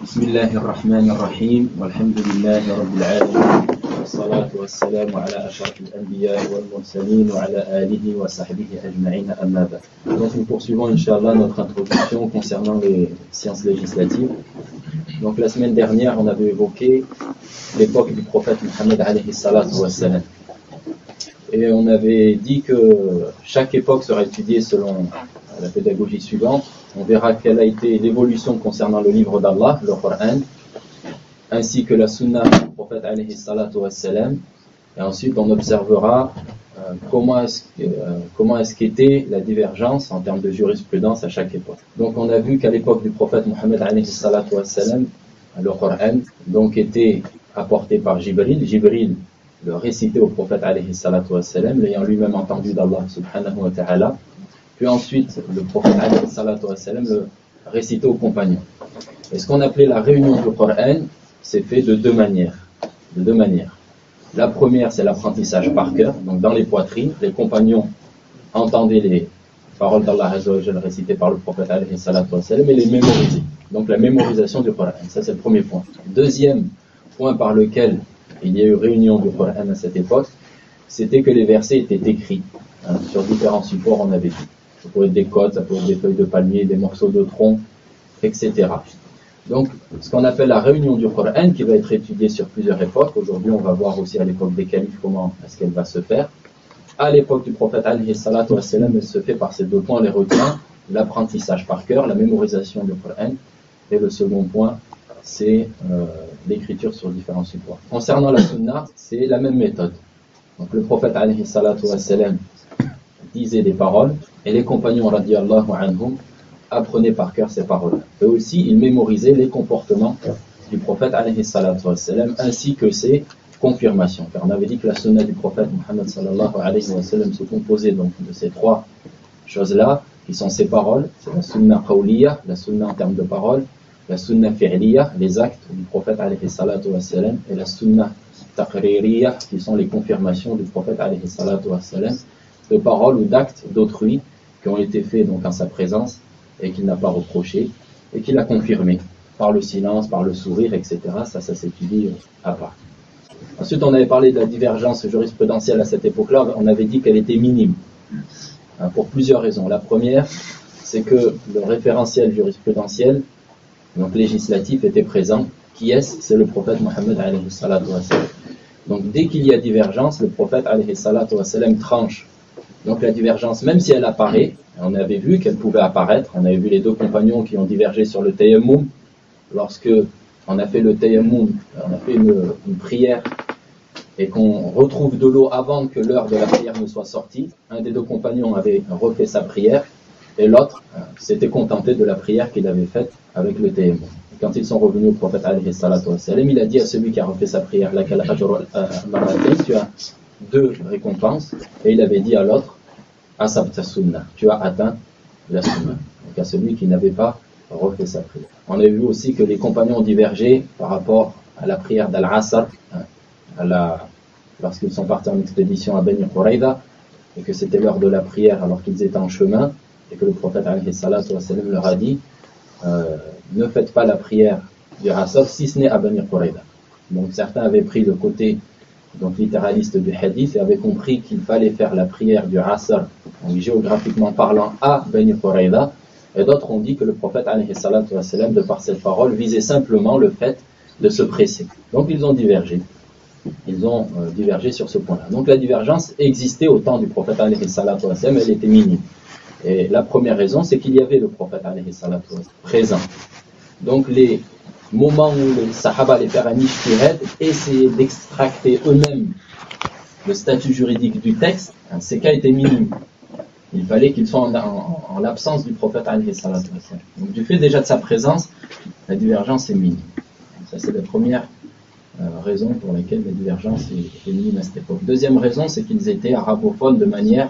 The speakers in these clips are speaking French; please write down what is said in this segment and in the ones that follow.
بسم الله الرحمن الرحيم والحمد لله رب العالمين والصلاة والسلام على أشرف الأنبياء والمرسلين وعلى آله وصحبه أجمعين أما بعد. Donc nous poursuivons Inch'Allah notre introduction concernant les sciences législatives. Donc la semaine dernière on avait évoqué l'époque du prophète Mohammed alayhi salatu wa salam. Et on avait dit que chaque époque sera étudiée selon la pédagogie suivante. On verra quelle a été l'évolution concernant le livre d'Allah, le Coran, ainsi que la sunna du prophète alayhi salatu wa salam. Et ensuite on observera comment est-ce qu'était la divergence en termes de jurisprudence à chaque époque. Donc on a vu qu'à l'époque du prophète Mohammed alayhi salatu wa salam, le Coran donc était apporté par Jibril. Jibril le récitait au prophète alayhi salatu wa salam, l'ayant lui-même entendu d'Allah subhanahu wa ta'ala. Puis ensuite, le prophète alayhi salatu wa salam le récitait aux compagnons. Et ce qu'on appelait la réunion du Coran, c'est fait de deux manières. La première, c'est l'apprentissage par cœur, donc dans les poitrines. Les compagnons entendaient les paroles d'Allah azza wa jalla récitées par le prophète alayhi salatu wa salam et les mémorisaient. Donc la mémorisation du Coran, ça c'est le premier point. Deuxième point par lequel il y a eu réunion du Coran à cette époque, c'était que les versets étaient écrits sur différents supports, on avait dit. Ça pouvait être des côtes, ça pouvait être des feuilles de palmier, des morceaux de tronc, etc. Donc, ce qu'on appelle la réunion du Coran, qui va être étudiée sur plusieurs époques. Aujourd'hui, on va voir aussi à l'époque des califes comment est-ce qu'elle va se faire. À l'époque du prophète alayhi salatu wa salam, elle se fait par ces deux points, les retient, l'apprentissage par cœur, la mémorisation du Coran. Et le second point, c'est l'écriture sur différents supports. Concernant la sunna, c'est la même méthode. Donc, le prophète alayhi salatu wa salam disait des paroles, et les compagnons radiyallahu anhum apprenaient par cœur ces paroles. Eux aussi, ils mémorisaient les comportements du prophète alayhi salatu wa salam, ainsi que ses confirmations. Car on avait dit que la sunna du prophète Muhammad sallallahu alayhi wa sallam se composait donc de ces trois choses-là, qui sont ses paroles. C'est la sunna qawliya, la sunna en termes de paroles, la sunna fi'liya, les actes du prophète alayhi salatu wa salam, et la sunna taqririya, qui sont les confirmations du prophète alayhi salatu wa salam, de paroles ou d'actes d'autrui qui ont été faits donc en sa présence et qu'il n'a pas reproché et qu'il a confirmé par le silence, par le sourire, etc. Ça s'étudie à part. Ensuite, on avait parlé de la divergence jurisprudentielle à cette époque-là. On avait dit qu'elle était minime pour plusieurs raisons. La première, c'est que le référentiel jurisprudentiel, donc législatif, était présent. Qui est-ce? C'est le prophète Mohammed alayhi salatu wa salam. Donc dès qu'il y a divergence, le prophète alayhi salatu wa salam tranche. Donc la divergence, même si elle apparaît, on avait vu qu'elle pouvait apparaître, on avait vu les deux compagnons qui ont divergé sur le tayammum. Lorsque on a fait le tayammum, on a fait une prière et qu'on retrouve de l'eau avant que l'heure de la prière ne soit sortie, un des deux compagnons avait refait sa prière et l'autre s'était contenté de la prière qu'il avait faite avec le tayammum. Quand ils sont revenus au prophète alayhi salatu wa salam, il a dit à celui qui a refait sa prière, lakal ajru marratayn, tu as deux récompenses, et il avait dit à l'autre, asabta sunnah, tu as atteint la sunnah. Donc à celui qui n'avait pas refait sa prière. On a vu aussi que les compagnons ont divergé par rapport à la prière d'Al-Asr, lorsqu'ils sont partis en expédition à Bani Qurayza, et que c'était l'heure de la prière alors qu'ils étaient en chemin, et que le prophète alayhi salatu wa salam leur a dit, ne faites pas la prière du Asr si ce n'est à Bani Qurayza. Donc certains avaient pris le côté donc littéraliste du hadith et avaient compris qu'il fallait faire la prière du Asr, donc géographiquement parlant, à Bani Qurayza, et d'autres ont dit que le prophète alayhi salatu wa salam, de par cette parole, visait simplement le fait de se presser. Donc ils ont divergé. Ils ont divergé sur ce point-là. Donc la divergence existait au temps du prophète alayhi salatu wa salam, elle était minime. Et la première raison, c'est qu'il y avait le prophète alayhi salatu wa salam présent. Donc les moments où les sahaba allaient faire un ijtihad, essayaient d'extracter eux-mêmes le statut juridique du texte, ces cas étaient minimes. Il fallait qu'ils soient en l'absence du prophète alayhi salatu wa salam. Donc du fait déjà de sa présence, la divergence est minime. Ça c'est la première raison pour laquelle la divergence est minime à cette époque. Deuxième raison, c'est qu'ils étaient arabophones de manière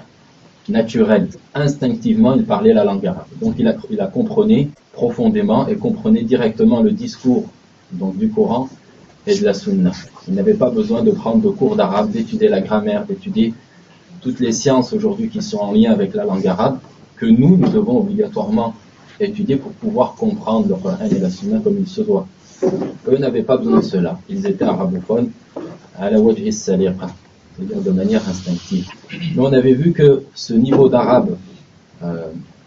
naturelle. Instinctivement, ils parlaient la langue arabe. Donc il la comprenait profondément et comprenait directement le discours donc, du Coran et de la Sunna. Il n'avait pas besoin de prendre de cours d'arabe, d'étudier la grammaire, d'étudier toutes les sciences aujourd'hui qui sont en lien avec la langue arabe, que nous devons obligatoirement étudier pour pouvoir comprendre le Coran et la Sunna comme il se doit. Eux n'avaient pas besoin de cela. Ils étaient arabophones à la wajhi saliqa, c'est-à-dire de manière instinctive. Mais on avait vu que ce niveau d'arabe,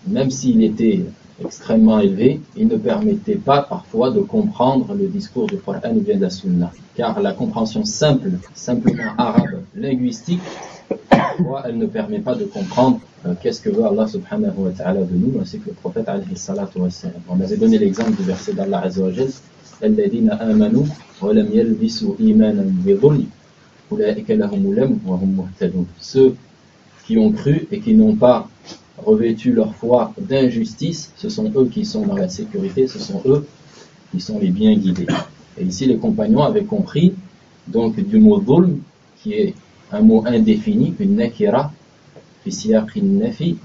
même s'il était extrêmement élevé, il ne permettait pas parfois de comprendre le discours du Coran ou bien de la Sunna. Car la compréhension simplement arabe, linguistique, parfois elle ne permet pas de comprendre qu'est-ce que veut Allah subhanahu wa ta'ala de nous, ainsi que le prophète alayhi salatu wa sallam. On avait donné l'exemple du verset d'Allah azza wa jal, الذين آمنوا ولم يلبسوا إيمانا بظلم أولئك لهم الأمن وهم مهتدون. Ceux qui ont cru et qui n'ont pas revêtu leur foi d'injustice, ce sont eux qui sont dans la sécurité, ce sont eux qui sont les bien guidés. Et ici les compagnons avaient compris donc du mot dhulm, qui est un mot indéfini, une nakira, fi siyaqin nafi,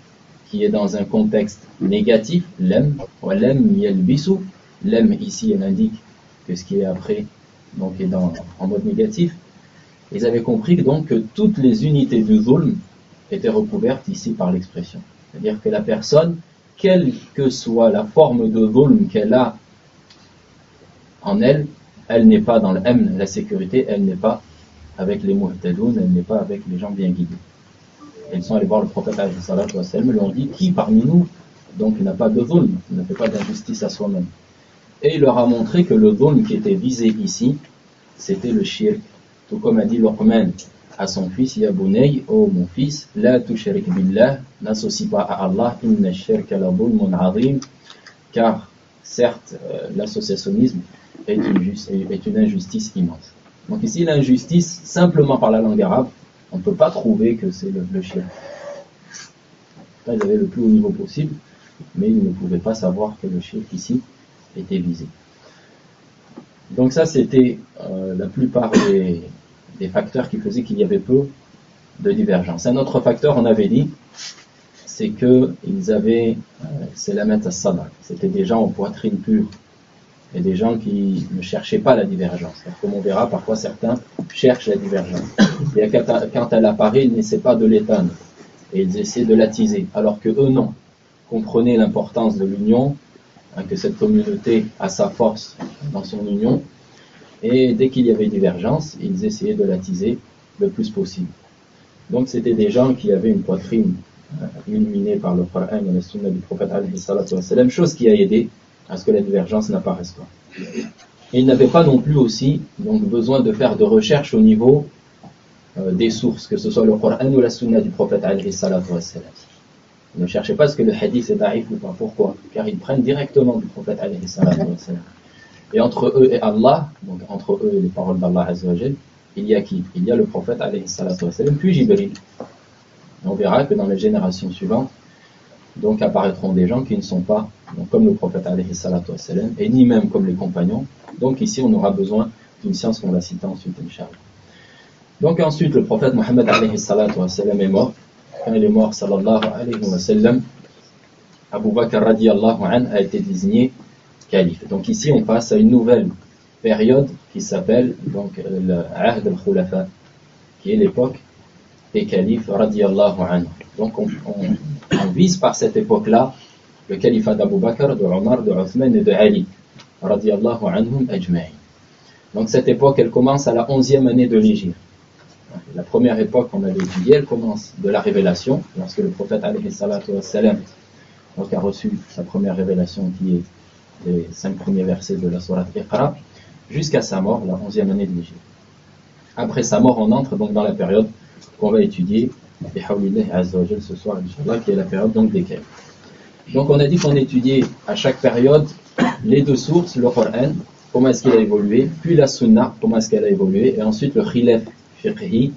qui est dans un contexte négatif, lam, wa lam yalbisu. Lam ici elle indique que ce qui est après donc est en mode négatif. Ils avaient compris donc que toutes les unités du dhulm étaient recouvertes ici par l'expression. C'est-à-dire que la personne, quelle que soit la forme de dhulm qu'elle a en elle, elle n'est pas dans l'amn, la sécurité, elle n'est pas avec les muhtadoun, elle n'est pas avec les gens bien guidés. Et ils sont allés voir le prophète alayhi salatu wa sallam, lui ont dit, qui parmi nous donc n'a pas de dhulm, ne fait pas d'injustice à soi-même. Et il leur a montré que le dhulm qui était visé ici, c'était le shirk. Tout comme a dit Luqman à son fils, Ya bunay, ô mon fils, la tushrik billah, n'associe pas à Allah, inna shirka la dhulmun azim, car certes l'associationnisme est une injustice immense. Donc ici l'injustice, simplement par la langue arabe, on ne peut pas trouver que c'est le shirk. Ils avaient le plus haut niveau possible, mais ils ne pouvaient pas savoir que le shirk ici était visé. Donc ça c'était la plupart des facteurs qui faisaient qu'il y avait peu de divergence. Un autre facteur, on avait dit, c'est que ils avaient selamet as-sadr, c'était des gens aux poitrines pures et des gens qui ne cherchaient pas la divergence. Comme on verra, parfois certains cherchent la divergence. Et quand elle apparaît, ils n'essaient pas de l'éteindre et ils essaient de l'attiser, alors que eux non. Comprenaient l'importance de l'union, que cette communauté a sa force dans son union, et dès qu'il y avait divergence, ils essayaient de l'attiser le plus possible. Donc c'était des gens qui avaient une poitrine illuminée par le Coran et la Sunna du prophète alayhi salatu wa sallam, chose qui a aidé à ce que la divergence n'apparaisse pas. Et ils n'avaient pas non plus aussi donc besoin de faire de recherche au niveau des sources, que ce soit le Coran ou la Sunna du prophète alayhi salatu wa sallam. Ils ne cherchaient pas ce que le hadith est daïf ou pas. Pourquoi? Car ils prennent directement du prophète alayhi salatu wa sallam. Et entre eux et Allah, donc entre eux et les paroles d'Allah azza wa jal, il y a qui? Il y a le prophète alayhi salatu wa sallam, puis Jibril. On verra que dans les générations suivantes, donc apparaîtront des gens qui ne sont pas donc, comme le prophète alayhi salatu wa sallam, et ni même comme les compagnons. Donc ici on aura besoin d'une science qu'on va citer ensuite, Inch'Allah. Donc ensuite le prophète Mohammed alayhi salatu wa sallam est mort. Quand il est mort, sallallahu alayhi wa sallam, Abu Bakr radiyallahu anhu a été désigné calife. Donc ici on passe à une nouvelle période qui s'appelle donc le Ahd al-Khulafa, qui est l'époque des califes radiyallahu anhu. Donc on vise par cette époque-là le califat d'Abu Bakr, de Omar, de Uthman et de Ali radiyallahu anhum ajma'in. Donc cette époque elle commence à la 11e année de l'Hégire. La première époque qu'on avait étudiée, elle commence de la révélation, lorsque le prophète alayhi salatu wa sallam donc, a reçu sa première révélation qui est les 5 premiers versets de la sourate Iqra, jusqu'à sa mort, la 11e année de l'Hégire. Après sa mort, on entre donc dans la période qu'on va étudier, ce soir, Inch'Allah, qui est la période donc des califes. Donc on a dit qu'on étudiait à chaque période les deux sources, le Coran, comment est-ce qu'il a évolué, puis la Sunna, comment est-ce qu'elle a évolué, et ensuite le khilaf fiqhi,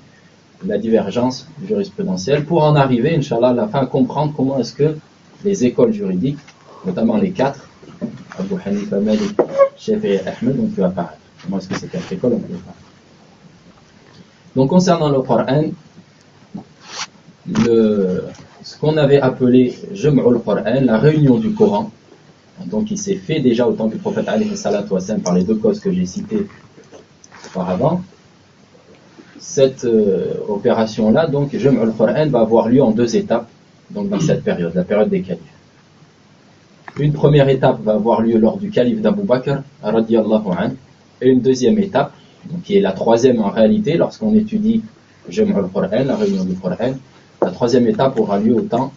la divergence jurisprudentielle, pour en arriver, Inch'Allah, à la fin, à comprendre comment est-ce que les écoles juridiques, notamment les 4, Abu Hanifa, Malik, Shafi'i et Ahmed, ont pu apparaître. Comment est-ce que ces 4 écoles ont pu apparaître? Donc concernant le Coran, ce qu'on avait appelé Jam'ul Coran, la réunion du Coran, donc il s'est fait déjà au temps du prophète alayhi salatu wa sallam par les deux causes que j'ai citées auparavant. Cette opération-là, donc Jam'ul Coran, va avoir lieu en 2 étapes, donc dans cette période, la période des califes. Une première étape va avoir lieu lors du calife d'Abu Bakr, radiyallahu anhu, et une deuxième étape, donc qui est la troisième en réalité, lorsqu'on étudie Jam' al-Qur'an, la réunion du Qur'an, la troisième étape aura lieu au temps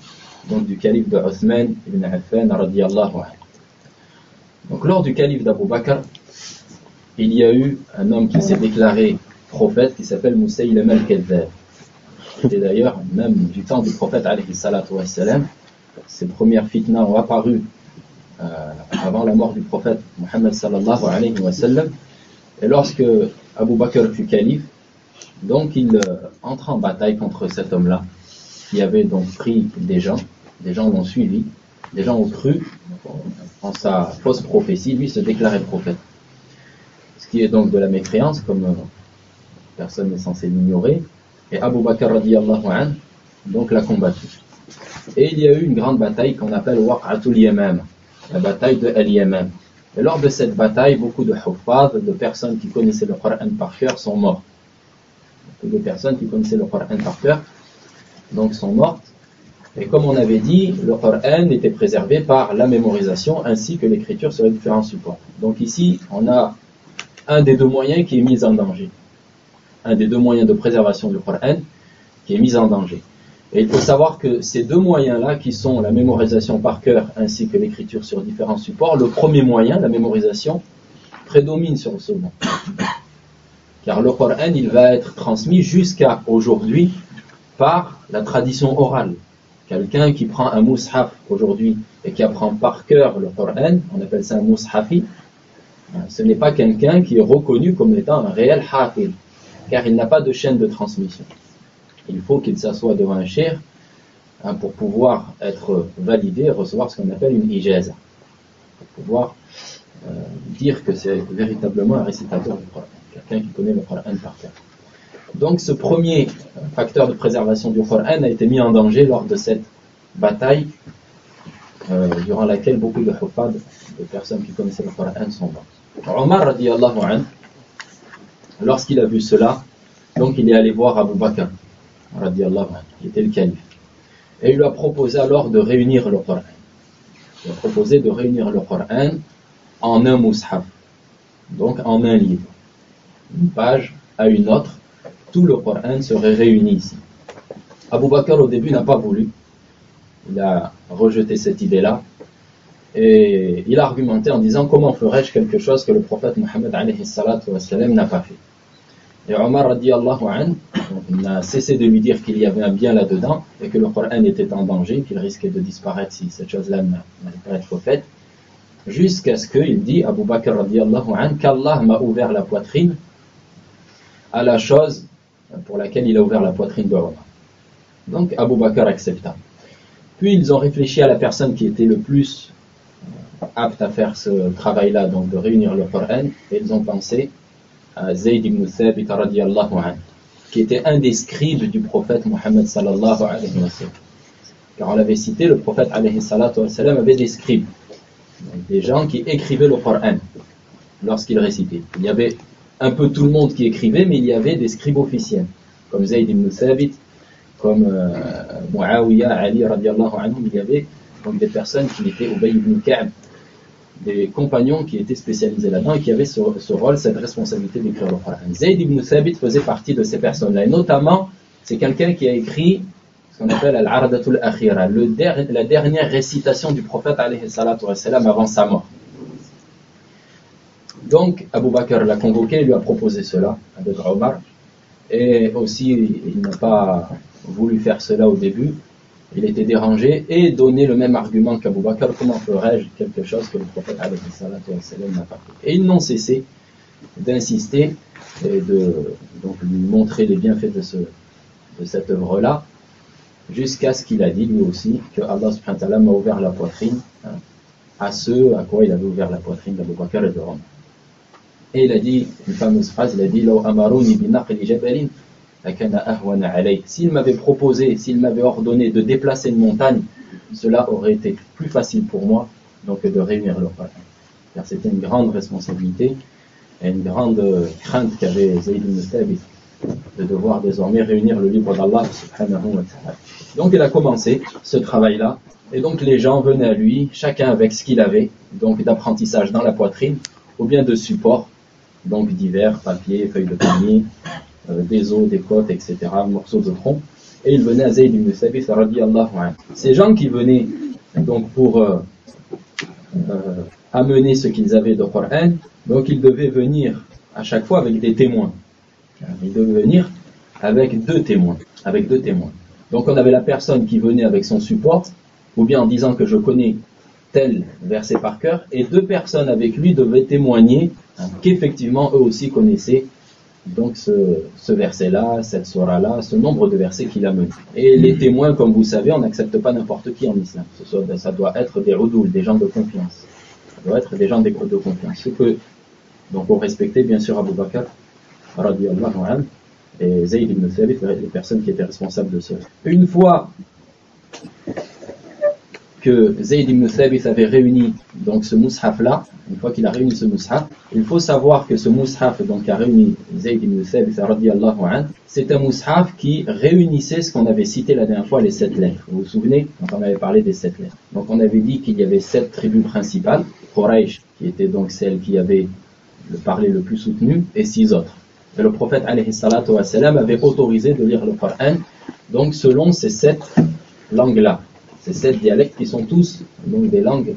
donc, du calife de Uthman ibn Affan, radiyallahu anhu. Donc lors du calife d'Abu Bakr, il y a eu un homme qui s'est déclaré prophète qui s'appelle Musaylama al-Kadhdhab. Et d'ailleurs, même du temps du prophète alayhi salatu wassalam, ces premières fitnas ont apparu avant la mort du prophète Muhammad sallallahu alayhi wa sallam. Et lorsque Abu Bakr fut calife, donc il entre en bataille contre cet homme-là, qui avait donc pris des gens l'ont suivi, des gens ont cru en sa fausse prophétie, lui se déclarait prophète. Ce qui est donc de la mécréance, comme personne n'est censé l'ignorer. Et Abu Bakr radiyallahu anhu donc l'a combattu. Et il y a eu une grande bataille qu'on appelle Waq'atul Yamam, la bataille de Al-Yamam. Et lors de cette bataille, beaucoup de huffaz, de personnes qui connaissaient le Coran par cœur, sont morts. Beaucoup de personnes qui connaissaient le Coran par cœur, donc sont mortes. Et comme on avait dit, le Coran était préservé par la mémorisation ainsi que l'écriture sur les différents supports. Donc ici, on a un des deux moyens qui est mis en danger. Un des deux moyens de préservation du Coran qui est mis en danger. Et il faut savoir que ces deux moyens-là, qui sont la mémorisation par cœur ainsi que l'écriture sur différents supports, le premier moyen, la mémorisation, prédomine sur le second. Car le Coran, il va être transmis jusqu'à aujourd'hui par la tradition orale. Quelqu'un qui prend un mushaf aujourd'hui et qui apprend par cœur le Coran, on appelle ça un mushafi, ce n'est pas quelqu'un qui est reconnu comme étant un réel hafid, car il n'a pas de chaîne de transmission. Il faut qu'il s'assoie devant un cheikh pour pouvoir être validé et recevoir ce qu'on appelle une ijaza, pour pouvoir dire que c'est véritablement un récitateur du Coran, quelqu'un qui connaît le Coran par cœur. Donc ce premier facteur de préservation du Coran a été mis en danger lors de cette bataille durant laquelle beaucoup de huffaz, de personnes qui connaissaient le Coran, sont morts. Omar radiyallahu anhu, lorsqu'il a vu cela, donc il est allé voir Abu Bakr radiyallahu anhu, qui était le calife, et il lui a proposé alors de réunir le Coran. Il a proposé de réunir le Coran en un mushaf, donc en un livre, une page à une autre. Tout le Coran serait réuni ici. Abu Bakr au début n'a pas voulu, il a rejeté cette idée-là et il a argumenté en disant comment ferais-je quelque chose que le prophète Mohammed alayhi salatu wassalam n'a pas fait. Et Omar radiyallahu anhu n'a cessé de lui dire qu'il y avait un bien là-dedans et que le Coran était en danger, qu'il risquait de disparaître si cette chose-là n'allait pas être faite, jusqu'à ce qu'il dit, Abu Bakr radiyallahu anhu, qu'Allah m'a ouvert la poitrine à la chose pour laquelle il a ouvert la poitrine de Omar. Donc Abu Bakr accepta. Puis ils ont réfléchi à la personne qui était le plus apte à faire ce travail-là, donc de réunir le Coran, et ils ont pensé à Zayd ibn Thabit radiyallahu anhu, qui était un des scribes du prophète Muhammad sallallahu alayhi wa sallam. Car on l'avait cité, le prophète alayhi salatu wa sallam avait des scribes, donc des gens qui écrivaient le Coran lorsqu'il récitait. Il y avait un peu tout le monde qui écrivait, mais il y avait des scribes officiels, comme Zayd ibn Thabit, comme Muawiyah, Ali radiyallahu anhum. Il y avait donc des personnes qui étaient Ubay ibn Ka'b, des compagnons qui étaient spécialisés là-dedans et qui avaient ce rôle, cette responsabilité d'écrire le Coran. Zayd ibn Thabit faisait partie de ces personnes-là, et notamment c'est quelqu'un qui a écrit ce qu'on appelle Al-Ardatul Akhira, la dernière récitation du prophète alayhi salatu wa salam avant sa mort. Donc Abu Bakr l'a convoqué et lui a proposé cela avec Omar, et aussi il n'a pas voulu faire cela au début, il était dérangé et donné le même argument qu'Abu Bakr, comment ferais-je quelque chose que le prophète alayhi salatu wa salam n'a pas fait. Et ils n'ont cessé d'insister et de donc lui montrer les bienfaits de cette œuvre-là, jusqu'à ce qu'il a dit lui aussi que Allah subhanahu wa ta'ala m'a ouvert la poitrine à ce à quoi il avait ouvert la poitrine d'Abu Bakr et de Omar. Et il a dit une fameuse phrase, il a dit Law amaruni bi naqli jabalin lakana ahwana alayk. S'il m'avait proposé, s'il m'avait ordonné de déplacer une montagne, cela aurait été plus facile pour moi donc de réunir le Coran. Car c'était une grande responsabilité et une grande crainte qu'avait Zayd ibn Thabit de devoir désormais réunir le livre d'Allah subhanahu wa ta'ala. Donc il a commencé ce travail-là, et donc les gens venaient à lui, chacun avec ce qu'il avait, donc d'apprentissage dans la poitrine, ou bien de support, donc divers, papier, feuilles de palmier, des os, des côtes, etc., morceaux de tronc, et ils venaient à Zayd ibn Thabit radiyallahu anhu. Ces gens qui venaient donc pour amener ce qu'ils avaient de Coran, donc ils devaient venir à chaque fois avec des témoins. Ils devaient venir avec deux témoins. Donc on avait la personne qui venait avec son support, ou bien en disant que je connais tel verset par cœur, et deux personnes avec lui devaient témoigner qu'effectivement eux aussi connaissaient donc ce verset-là, cette surah-là, ce nombre de versets qu'il a mené. Et les témoins, comme vous savez, on n'accepte pas n'importe qui en islam. Ça doit être des udoul, des gens de confiance. Ça doit être des gens de confiance. Ce que, donc on respectait bien sûr Abu Bakr, radiyallahu anhu, et Zayd ibn Thabit, les personnes qui étaient responsables de cela. Une fois que Zayd ibn Thabit avait réuni donc ce mushaf-là, une fois qu'il a réuni ce mushaf, il faut savoir que ce mushaf donc a réuni Zayd ibn Thabit radiyallahu anhu, c'est un mushaf qui réunissait ce qu'on avait cité la dernière fois, les 7 lettres. Vous vous souvenez, quand on avait parlé des 7 lettres. Donc on avait dit qu'il y avait 7 tribus principales, Quraysh, qui était donc celle qui avait le parler le plus soutenu, et 6 autres. Et le prophète alayhi salatu wa salam avait autorisé de lire le Coran, donc selon ces 7 langues-là. Ces 7 dialectes qui sont tous donc des langues,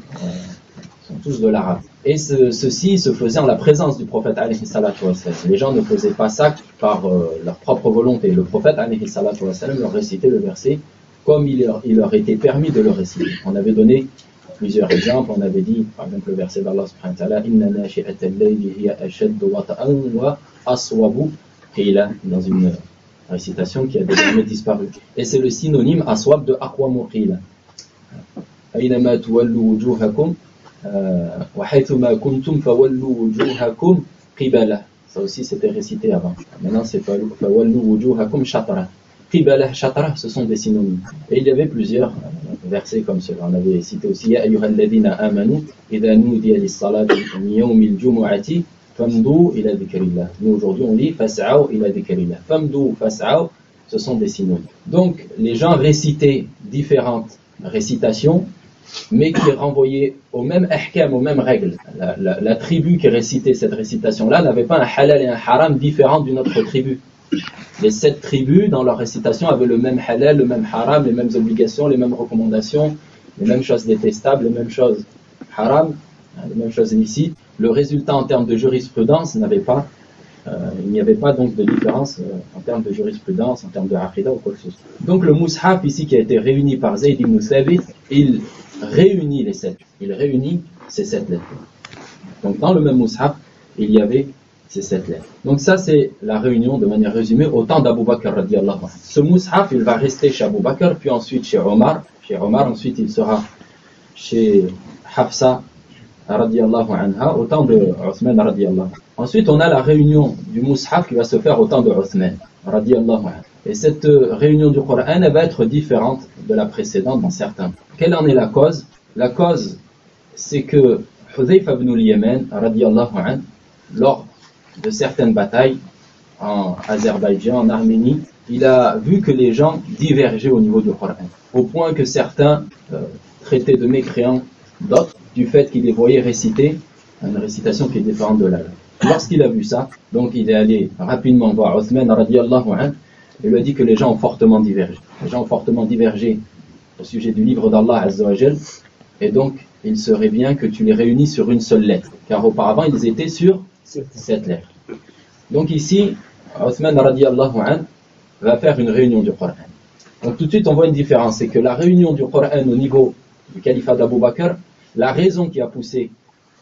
sont tous de l'arabe. Et ceci se faisait en la présence du prophète alayhi salatu wa salam. Les gens ne faisaient pas ça par leur propre volonté. Le prophète alayhi salatu wa salam leur récitait le verset comme il leur était permis de le réciter. On avait donné plusieurs exemples. On avait dit, par exemple, le verset d'Allah subhanahu wa ta'ala, Inna nashi'ata al-layli hiya ashaddu wata'an wa aswabu qila, dans une récitation qui a désormais disparu. Et c'est le synonyme aswab de aqwamu qila. Aynama tuwallu wujuhakum wa haythuma kuntum fawallu wujuhakum qibala. Ça aussi c'était récité avant. Maintenant c'est fawallu wujuhakum shatra. Qibala, shatra, ce sont des synonymes. Et il y avait plusieurs versets comme cela. On avait cité aussi Ya ayyuhal ladhina amanu idha nudiya lis-salati min yawmil jumu'ati famdu ila dhikrillah. Nous aujourd'hui on lit fas'aw ila dhikrillah. Famdu, fas'aw, ce sont des synonymes. Donc les gens récitaient différentes récitations, mais qui renvoyaient au même ahkam, aux mêmes règles. La tribu qui récitait cette récitation-là n'avait pas un halal et un haram différent d'une autre tribu. Les 7 tribus, dans leur récitation, avaient le même halal, le même haram, les mêmes obligations, les mêmes recommandations, les mêmes choses détestables, les mêmes choses haram, les mêmes choses illicites. Le résultat en termes de jurisprudence il n'y avait pas donc de différence en termes de jurisprudence, en termes de aqidah ou quoi que ce soit. Donc le mushaf ici qui a été réuni par Zayd ibn Thabit, il réunit les 7. Il réunit ces 7 lettres. Donc dans le même mushaf, il y avait ces 7 lettres. Donc ça c'est la réunion de manière résumée au temps d'Abu Bakr radiyallahu anhu. Ce mushaf il va rester chez Abu Bakr, puis ensuite chez Omar. Chez Omar, ensuite il sera chez Hafsa radiyallahu anha, au temps de Uthman radiyallahu anhu. Ensuite on a la réunion du mushaf qui va se faire au temps de Uthman radiyallahu anhu. Et cette réunion du Coran elle va être différente de la précédente dans certains. Quelle en est la cause? La cause c'est que Hudhayfa ibn al-Yaman radiyallahu anhu, lors de certaines batailles en Azerbaïdjan, en Arménie, il a vu que les gens divergeaient au niveau du Coran, au point que certains traitaient de mécréants d'autres du fait qu'il les voyait réciter une récitation qui est différente de la leur. Lorsqu'il a vu ça, donc il est allé rapidement voir Uthman radiyallahu anhu et lui a dit que les gens ont fortement divergé. Les gens ont fortement divergé au sujet du livre d'Allah azza wa jal, et donc il serait bien que tu les réunisses sur une seule lettre, car auparavant ils étaient sur 7 lettres. Donc ici, Uthman radiyallahu anhu va faire une réunion du Coran. Donc tout de suite on voit une différence, c'est que la réunion du Coran au niveau du califat d'Abu Bakr, la raison qui a poussé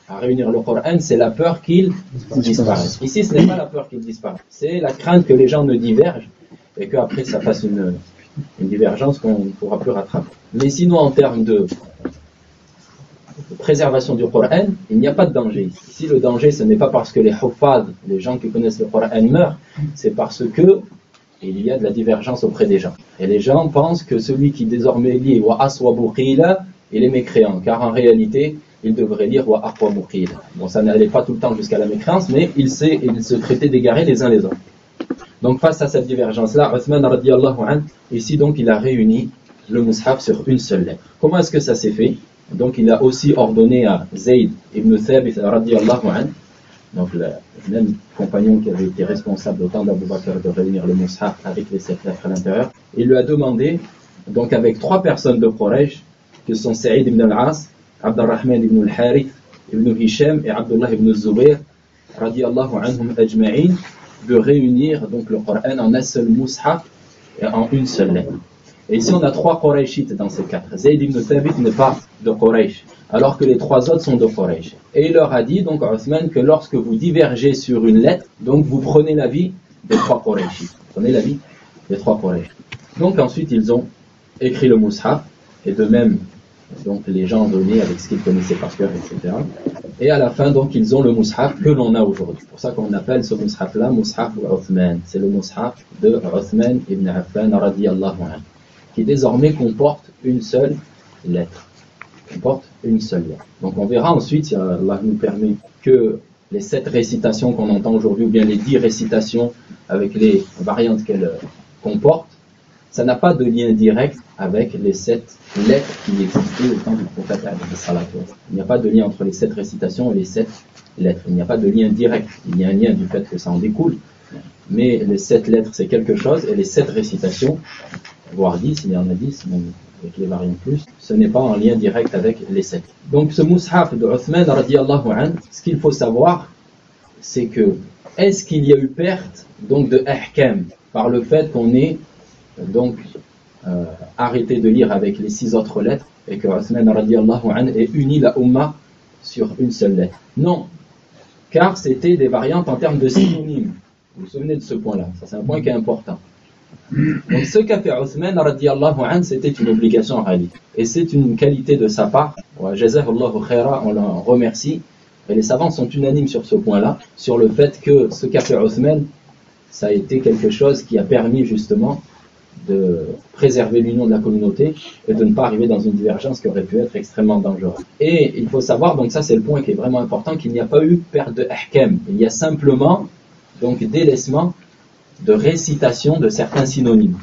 à réunir le Coran, c'est la peur qu'il disparaisse. Ici ce n'est pas la peur qu'il disparaisse, c'est la crainte que les gens ne divergent et qu'après ça fasse une divergence qu'on ne pourra plus rattraper. Mais sinon en termes de préservation du Coran, il n'y a pas de danger. Ici le danger ce n'est pas parce que les huffaz, les gens qui connaissent le Coran meurent, c'est parce que il y a de la divergence auprès des gens. Et les gens pensent que celui qui désormais lit wa aswabu qila, il est mécréant, car en réalité il devrait lire wa aqwamu qila. Bon, ça n'allait pas tout le temps jusqu'à la mécréance, mais il se traitait d'égarer les uns les autres. Donc face à cette divergence-là, Uthman radiallahu anhu, ici donc il a réuni le mushaf sur une seule lettre. Comment est-ce que ça s'est fait? Donc il a aussi ordonné à Zayd ibn Thabit radiallahu anhu, donc le même compagnon qui avait été responsable au temps d'Abu Bakr de réunir le mushaf avec les 7 lettres à l'intérieur, il lui a demandé, donc avec 3 personnes de Quraysh, que sont Saïd ibn al-As, Abdurrahman ibn al-Harith, ibn Hisham et Abdullah ibn Zubayr, radiallahu anhum ajma'in, de réunir donc le Coran en un seul mushaf et en une seule lettre. Et ici on a 3 Qurayshites dans ces 4. Zayd ibn Thabit n'est pas de Quraysh, alors que les 3 autres sont de Quraysh. Et il leur a dit, donc Uthman, que lorsque vous divergez sur une lettre, donc vous prenez l'avis des 3 Qurayshites. Prenez l'avis des 3 Quraysh. Donc ensuite ils ont écrit le mushaf, et de même, donc les gens venaient avec ce qu'ils connaissaient par cœur, etc. Et à la fin, donc, ils ont le mushaf que l'on a aujourd'hui. C'est pour ça qu'on appelle ce mushaf-là mushaf Uthman. C'est le mushaf de Uthman ibn Affan radiyallahu anhu, qui désormais comporte une seule lettre. Comporte une seule lettre. Donc on verra ensuite, si Allah nous permet, que les 7 récitations qu'on entend aujourd'hui, ou bien les 10 récitations avec les variantes qu'elles comportent, ça n'a pas de lien direct avec les 7 lettres qui existaient au temps du prophète. Il n'y a pas de lien entre les 7 récitations et les 7 lettres. Il n'y a pas de lien direct. Il y a un lien du fait que ça en découle. Mais les 7 lettres, c'est quelque chose, et les 7 récitations, voire 10, il y en a 10, même avec les variantes plus, ce n'est pas en lien direct avec les 7. Donc ce mushaf de Uthman radiyallahu anhu, ce qu'il faut savoir, c'est que, est-ce qu'il y a eu perte donc de ahkam par le fait qu'on ait donc arrêté de lire avec les 6 autres lettres et que Uthman radiyallahu anhu ait uni la Ummah sur une seule lettre? Non, car c'était des variantes en termes de synonymes. Vous vous souvenez de ce point-là? Ça, c'est un point qui est important. Donc ce qu'a fait Uthman radiyallahu anhu, c'était une obligation en réalité. Et c'est une qualité de sa part. Jazahullahu khaira, on l'en remercie. Et les savants sont unanimes sur ce point-là, sur le fait que ce qu'a fait Uthman, ça a été quelque chose qui a permis justement de préserver l'union de la communauté et de ne pas arriver dans une divergence qui aurait pu être extrêmement dangereuse. Et il faut savoir, donc ça c'est le point qui est vraiment important, qu'il n'y a pas eu perte de ahkam. Il y a simplement donc délaissement de récitation de certains synonymes.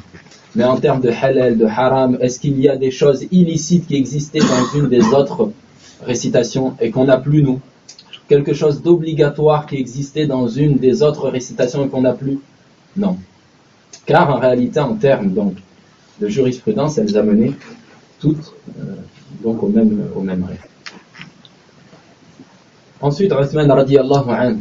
Mais en termes de halal, de haram, est-ce qu'il y a des choses illicites qui existaient dans une des autres récitations et qu'on n'a plus nous? Quelque chose d'obligatoire qui existait dans une des autres récitations et qu'on n'a plus? Non. Car en réalité, en termes donc de jurisprudence, elles amenaient toutes donc au même rêve. Ensuite, Uthman radiyallahu anhu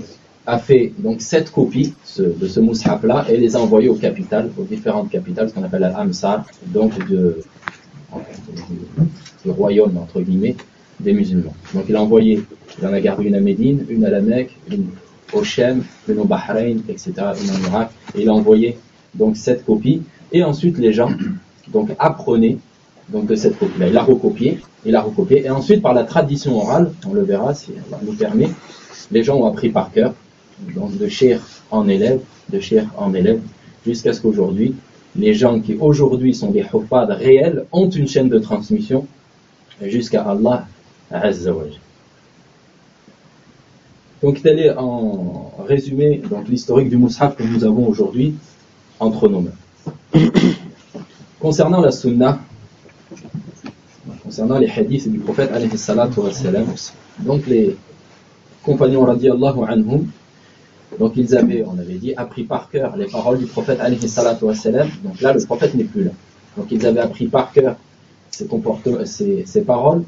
a fait donc 7 copies de ce mushaf-là et les a envoyées aux capitales, aux différentes capitales, ce qu'on appelle al-Amsar, donc du royaume entre guillemets des musulmans. Donc il a envoyé, il en a gardé une à Médine, une à la Mecque, une au Shem, une au Bahreïn, etc., une en Irak, et il a envoyé donc 7 copies, et ensuite les gens donc apprenaient donc de cette copie-là. Il l'a recopié, et ensuite par la tradition orale, on le verra si Allah nous permet, les gens ont appris par cœur, donc de cheikh en élève, jusqu'à ce qu'aujourd'hui, les gens qui aujourd'hui sont des huffad réels ont une chaîne de transmission jusqu'à Allah Azza wa Jalla. Donc tel est en résumé donc l'historique du mushaf que nous avons aujourd'hui entre nos mains. Concernant la sunna, concernant les hadiths du prophète alayhi salatu wa salam, donc les compagnons radiyallahu anhum, donc ils avaient, on avait dit, appris par cœur les paroles du prophète alayhi salatu wa salam. Donc là le prophète n'est plus là. Donc ils avaient appris par cœur ses paroles,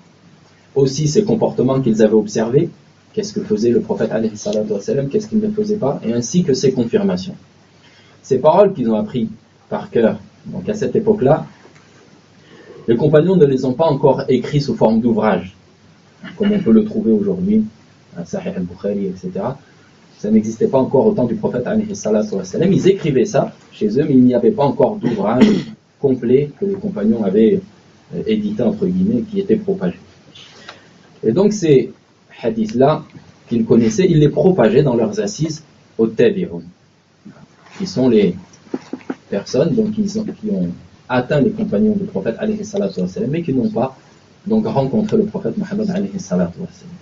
aussi ces comportements qu'ils avaient observés, qu'est-ce que faisait le prophète alayhi salatu wa salam, qu'est-ce qu'il ne faisait pas, et ainsi que ses confirmations. Ces paroles qu'ils ont appris par cœur, donc à cette époque-là, les compagnons ne les ont pas encore écrits sous forme d'ouvrage, comme on peut le trouver aujourd'hui, Sahih al-Bukhari, etc. Ça n'existait pas encore au temps du prophète alayhi salatu wa salam. Ils écrivaient ça chez eux, mais il n'y avait pas encore d'ouvrage complet que les compagnons avaient édité, entre guillemets, qui était propagé. Et donc ces hadiths-là qu'ils connaissaient, ils les propageaient dans leurs assises au tabi'un, qui sont les personnes donc, qui ont atteint les compagnons du prophète alayhi salatu wa salam, mais qui n'ont pas donc rencontré le prophète Muhammad alayhi salatu wa salam.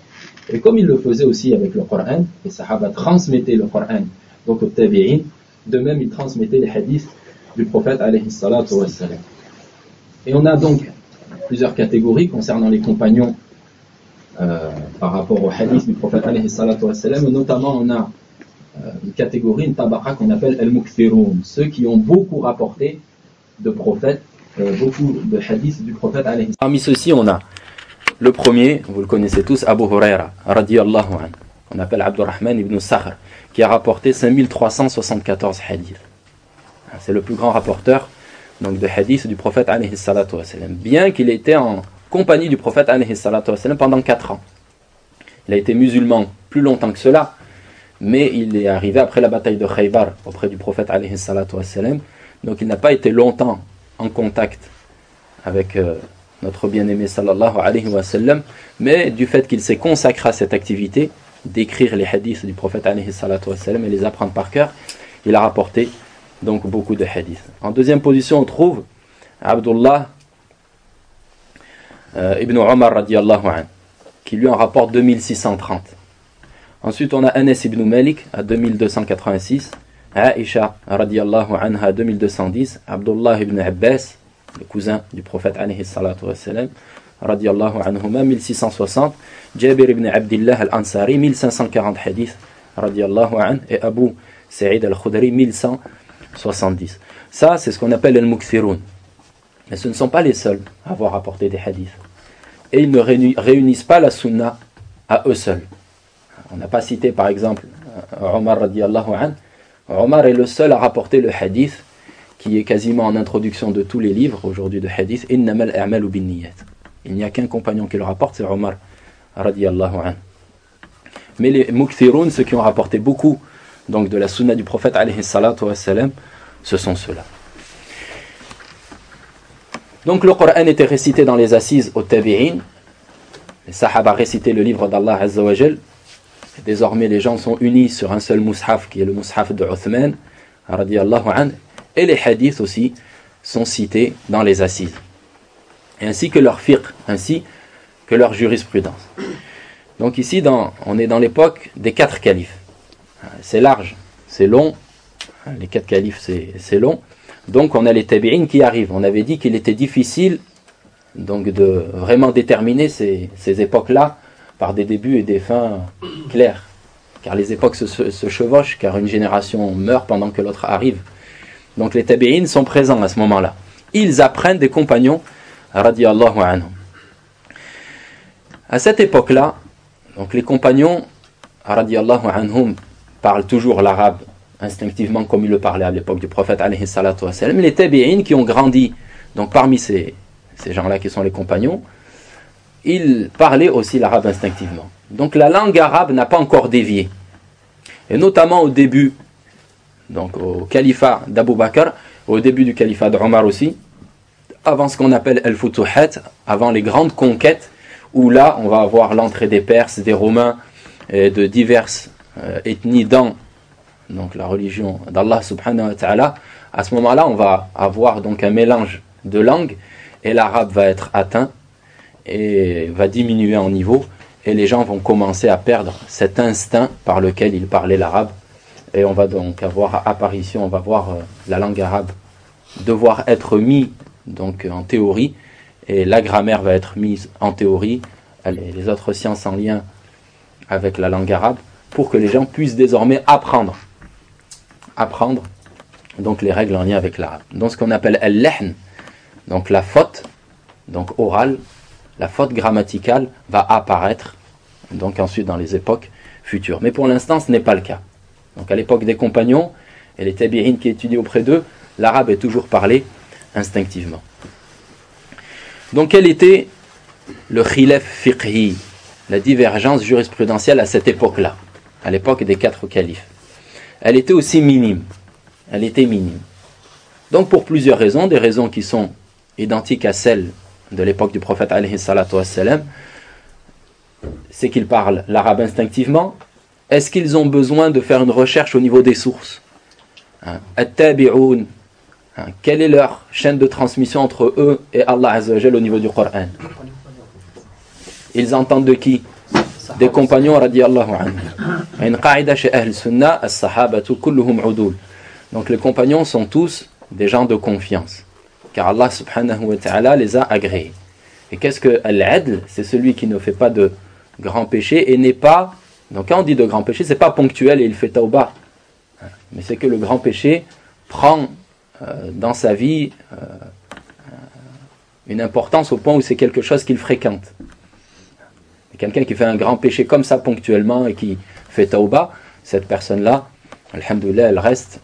Et comme ils le faisaient aussi avec le Coran, les Sahaba transmettaient le Coran donc au tabi'in, De même, ils transmettaient les hadiths du prophète alayhi salatu wa salam. Et on a donc plusieurs catégories concernant les compagnons par rapport aux hadiths du prophète alayhi salatu wa salam. Notamment, on a une catégorie, une tabaqa qu'on appelle al-mukthiroun, ceux qui ont beaucoup rapporté de prophètes, beaucoup de hadiths du prophète alayhi. Parmi ceux-ci, on a le premier, vous le connaissez tous, Abu Huraira, radiyallahu anhu, qu'on appelle Abdurrahman ibn Sakhr, qui a rapporté 5374 hadiths. C'est le plus grand rapporteur donc, de hadiths du prophète alayhi salatu wa salam, bien qu'il était en compagnie du prophète alayhi salatu wa salam pendant 4 ans. Il a été musulman plus longtemps que cela, mais il est arrivé après la bataille de Khaybar auprès du prophète alayhi salatu wa salam, donc il n'a pas été longtemps en contact avec notre bien-aimé sallallahu alayhi wa sallam, mais du fait qu'il s'est consacré à cette activité d'écrire les hadiths du prophète alayhi salatu wa sallam et les apprendre par cœur, il a rapporté donc beaucoup de hadiths. En deuxième position, on trouve Abdullah ibn Omar radiyallahu anhu, qui lui en rapporte 2630. Ensuite, on a Anas ibn Malik à 2286, Aisha radiyallahu anha à 2210, Abdullah ibn Abbas, le cousin du prophète alayhi salatu wa salam, radiyallahu anhuma, 1660, Jabir ibn Abdillah al-Ansari, 1540 hadiths, radiyallahu anhu, et Abu Sa'id al-Khudri, 1170. Ça, c'est ce qu'on appelle al-mukthiroun. Mais ce ne sont pas les seuls à avoir apporté des hadiths. Et ils ne réunissent pas la sunna à eux seuls. On n'a pas cité par exemple Omar radiyallahu anhu. Omar est le seul à rapporter le hadith qui est quasiment en introduction de tous les livres aujourd'hui de hadith, innamal a'malu binniyat. Il n'y a qu'un compagnon qui le rapporte, c'est Omar radiyallahu anhu. Mais les mukthiroun, ceux qui ont rapporté beaucoup donc de la sunna du prophète alayhi salatu wa salam, ce sont ceux-là. Donc le Coran était récité dans les assises aux tabi'in. Les sahaba récitaient le livre d'Allah azza wa jal. Désormais les gens sont unis sur un seul mushaf qui est le mushaf de Uthman radiyallahu anhu. Et les hadiths aussi sont cités dans les assises. Et ainsi que leur fiqh, ainsi que leur jurisprudence. Donc ici on est dans l'époque des 4 califes. C'est large, c'est long. Les 4 califes c'est long. Donc on a les tabi'in qui arrivent. On avait dit qu'il était difficile donc de vraiment déterminer ces époques-là par des débuts et des fins clairs. Car les époques se chevauchent, car une génération meurt pendant que l'autre arrive. Donc les tabi'in sont présents à ce moment-là. Ils apprennent des compagnons radiyallahu anhum. À cette époque-là, donc les compagnons radiyallahu anhum parlent toujours l'arabe instinctivement comme ils le parlaient à l'époque du prophète alayhi salatu wa salam. Les tabi'in qui ont grandi donc parmi ces gens-là qui sont les compagnons, ils parlaient aussi l'arabe instinctivement. Donc la langue arabe n'a pas encore dévié. Et notamment au début, donc au califat d'Abu Bakr, au début du califat d'Omar aussi, avant ce qu'on appelle al-Futuhat, avant les grandes conquêtes, où là on va avoir l'entrée des Perses, des Romains, et de diverses ethnies dans donc la religion d'Allah subhanahu wa ta'ala. À ce moment-là, on va avoir donc un mélange de langues, et l'arabe va être atteint, et va diminuer en niveau, et les gens vont commencer à perdre cet instinct par lequel ils parlaient l'arabe, et on va donc avoir apparition, on va voir la langue arabe devoir être mise donc en théorie, et la grammaire va être mise en théorie, les autres sciences en lien avec la langue arabe, pour que les gens puissent désormais apprendre donc les règles en lien avec l'arabe. Donc ce qu'on appelle al-lahn, donc la faute donc orale, la faute grammaticale va apparaître donc ensuite dans les époques futures. Mais pour l'instant, ce n'est pas le cas. Donc à l'époque des compagnons et les tabi'in qui étudient auprès d'eux, l'arabe est toujours parlé instinctivement. Donc quel était le khilaf fiqhi, la divergence jurisprudentielle à cette époque-là, à l'époque des 4 califes? Elle était aussi minime. Elle était minime. Donc pour plusieurs raisons, des raisons qui sont identiques à celles de l'époque du prophète alayhi salatu wassalam, c'est qu'ils parlent l'arabe instinctivement. Est-ce qu'ils ont besoin de faire une recherche au niveau des sources? At-tabi'un, quelle est leur chaîne de transmission entre eux et Allah Azza wa Jalla au niveau du Coran? Ils entendent de qui? Des compagnons radiyallahu anhu. Une qaïda chez Ahl Sunnah, as-sahabatu kulluhum udul. Donc les compagnons sont tous des gens de confiance, car Allah subhanahu wa ta'ala les a agréés. Et qu'est-ce que al-adl? C'est celui qui ne fait pas de grands péchés et n'est pas, donc quand on dit de grands péchés, c'est pas ponctuel et il fait tauba, mais c'est que le grand péché prend dans sa vie une importance au point où c'est quelque chose qu'il fréquente. Et quelqu'un qui fait un grand péché comme ça ponctuellement et qui fait tauba, cette personne-là, alhamdoulilah, elle reste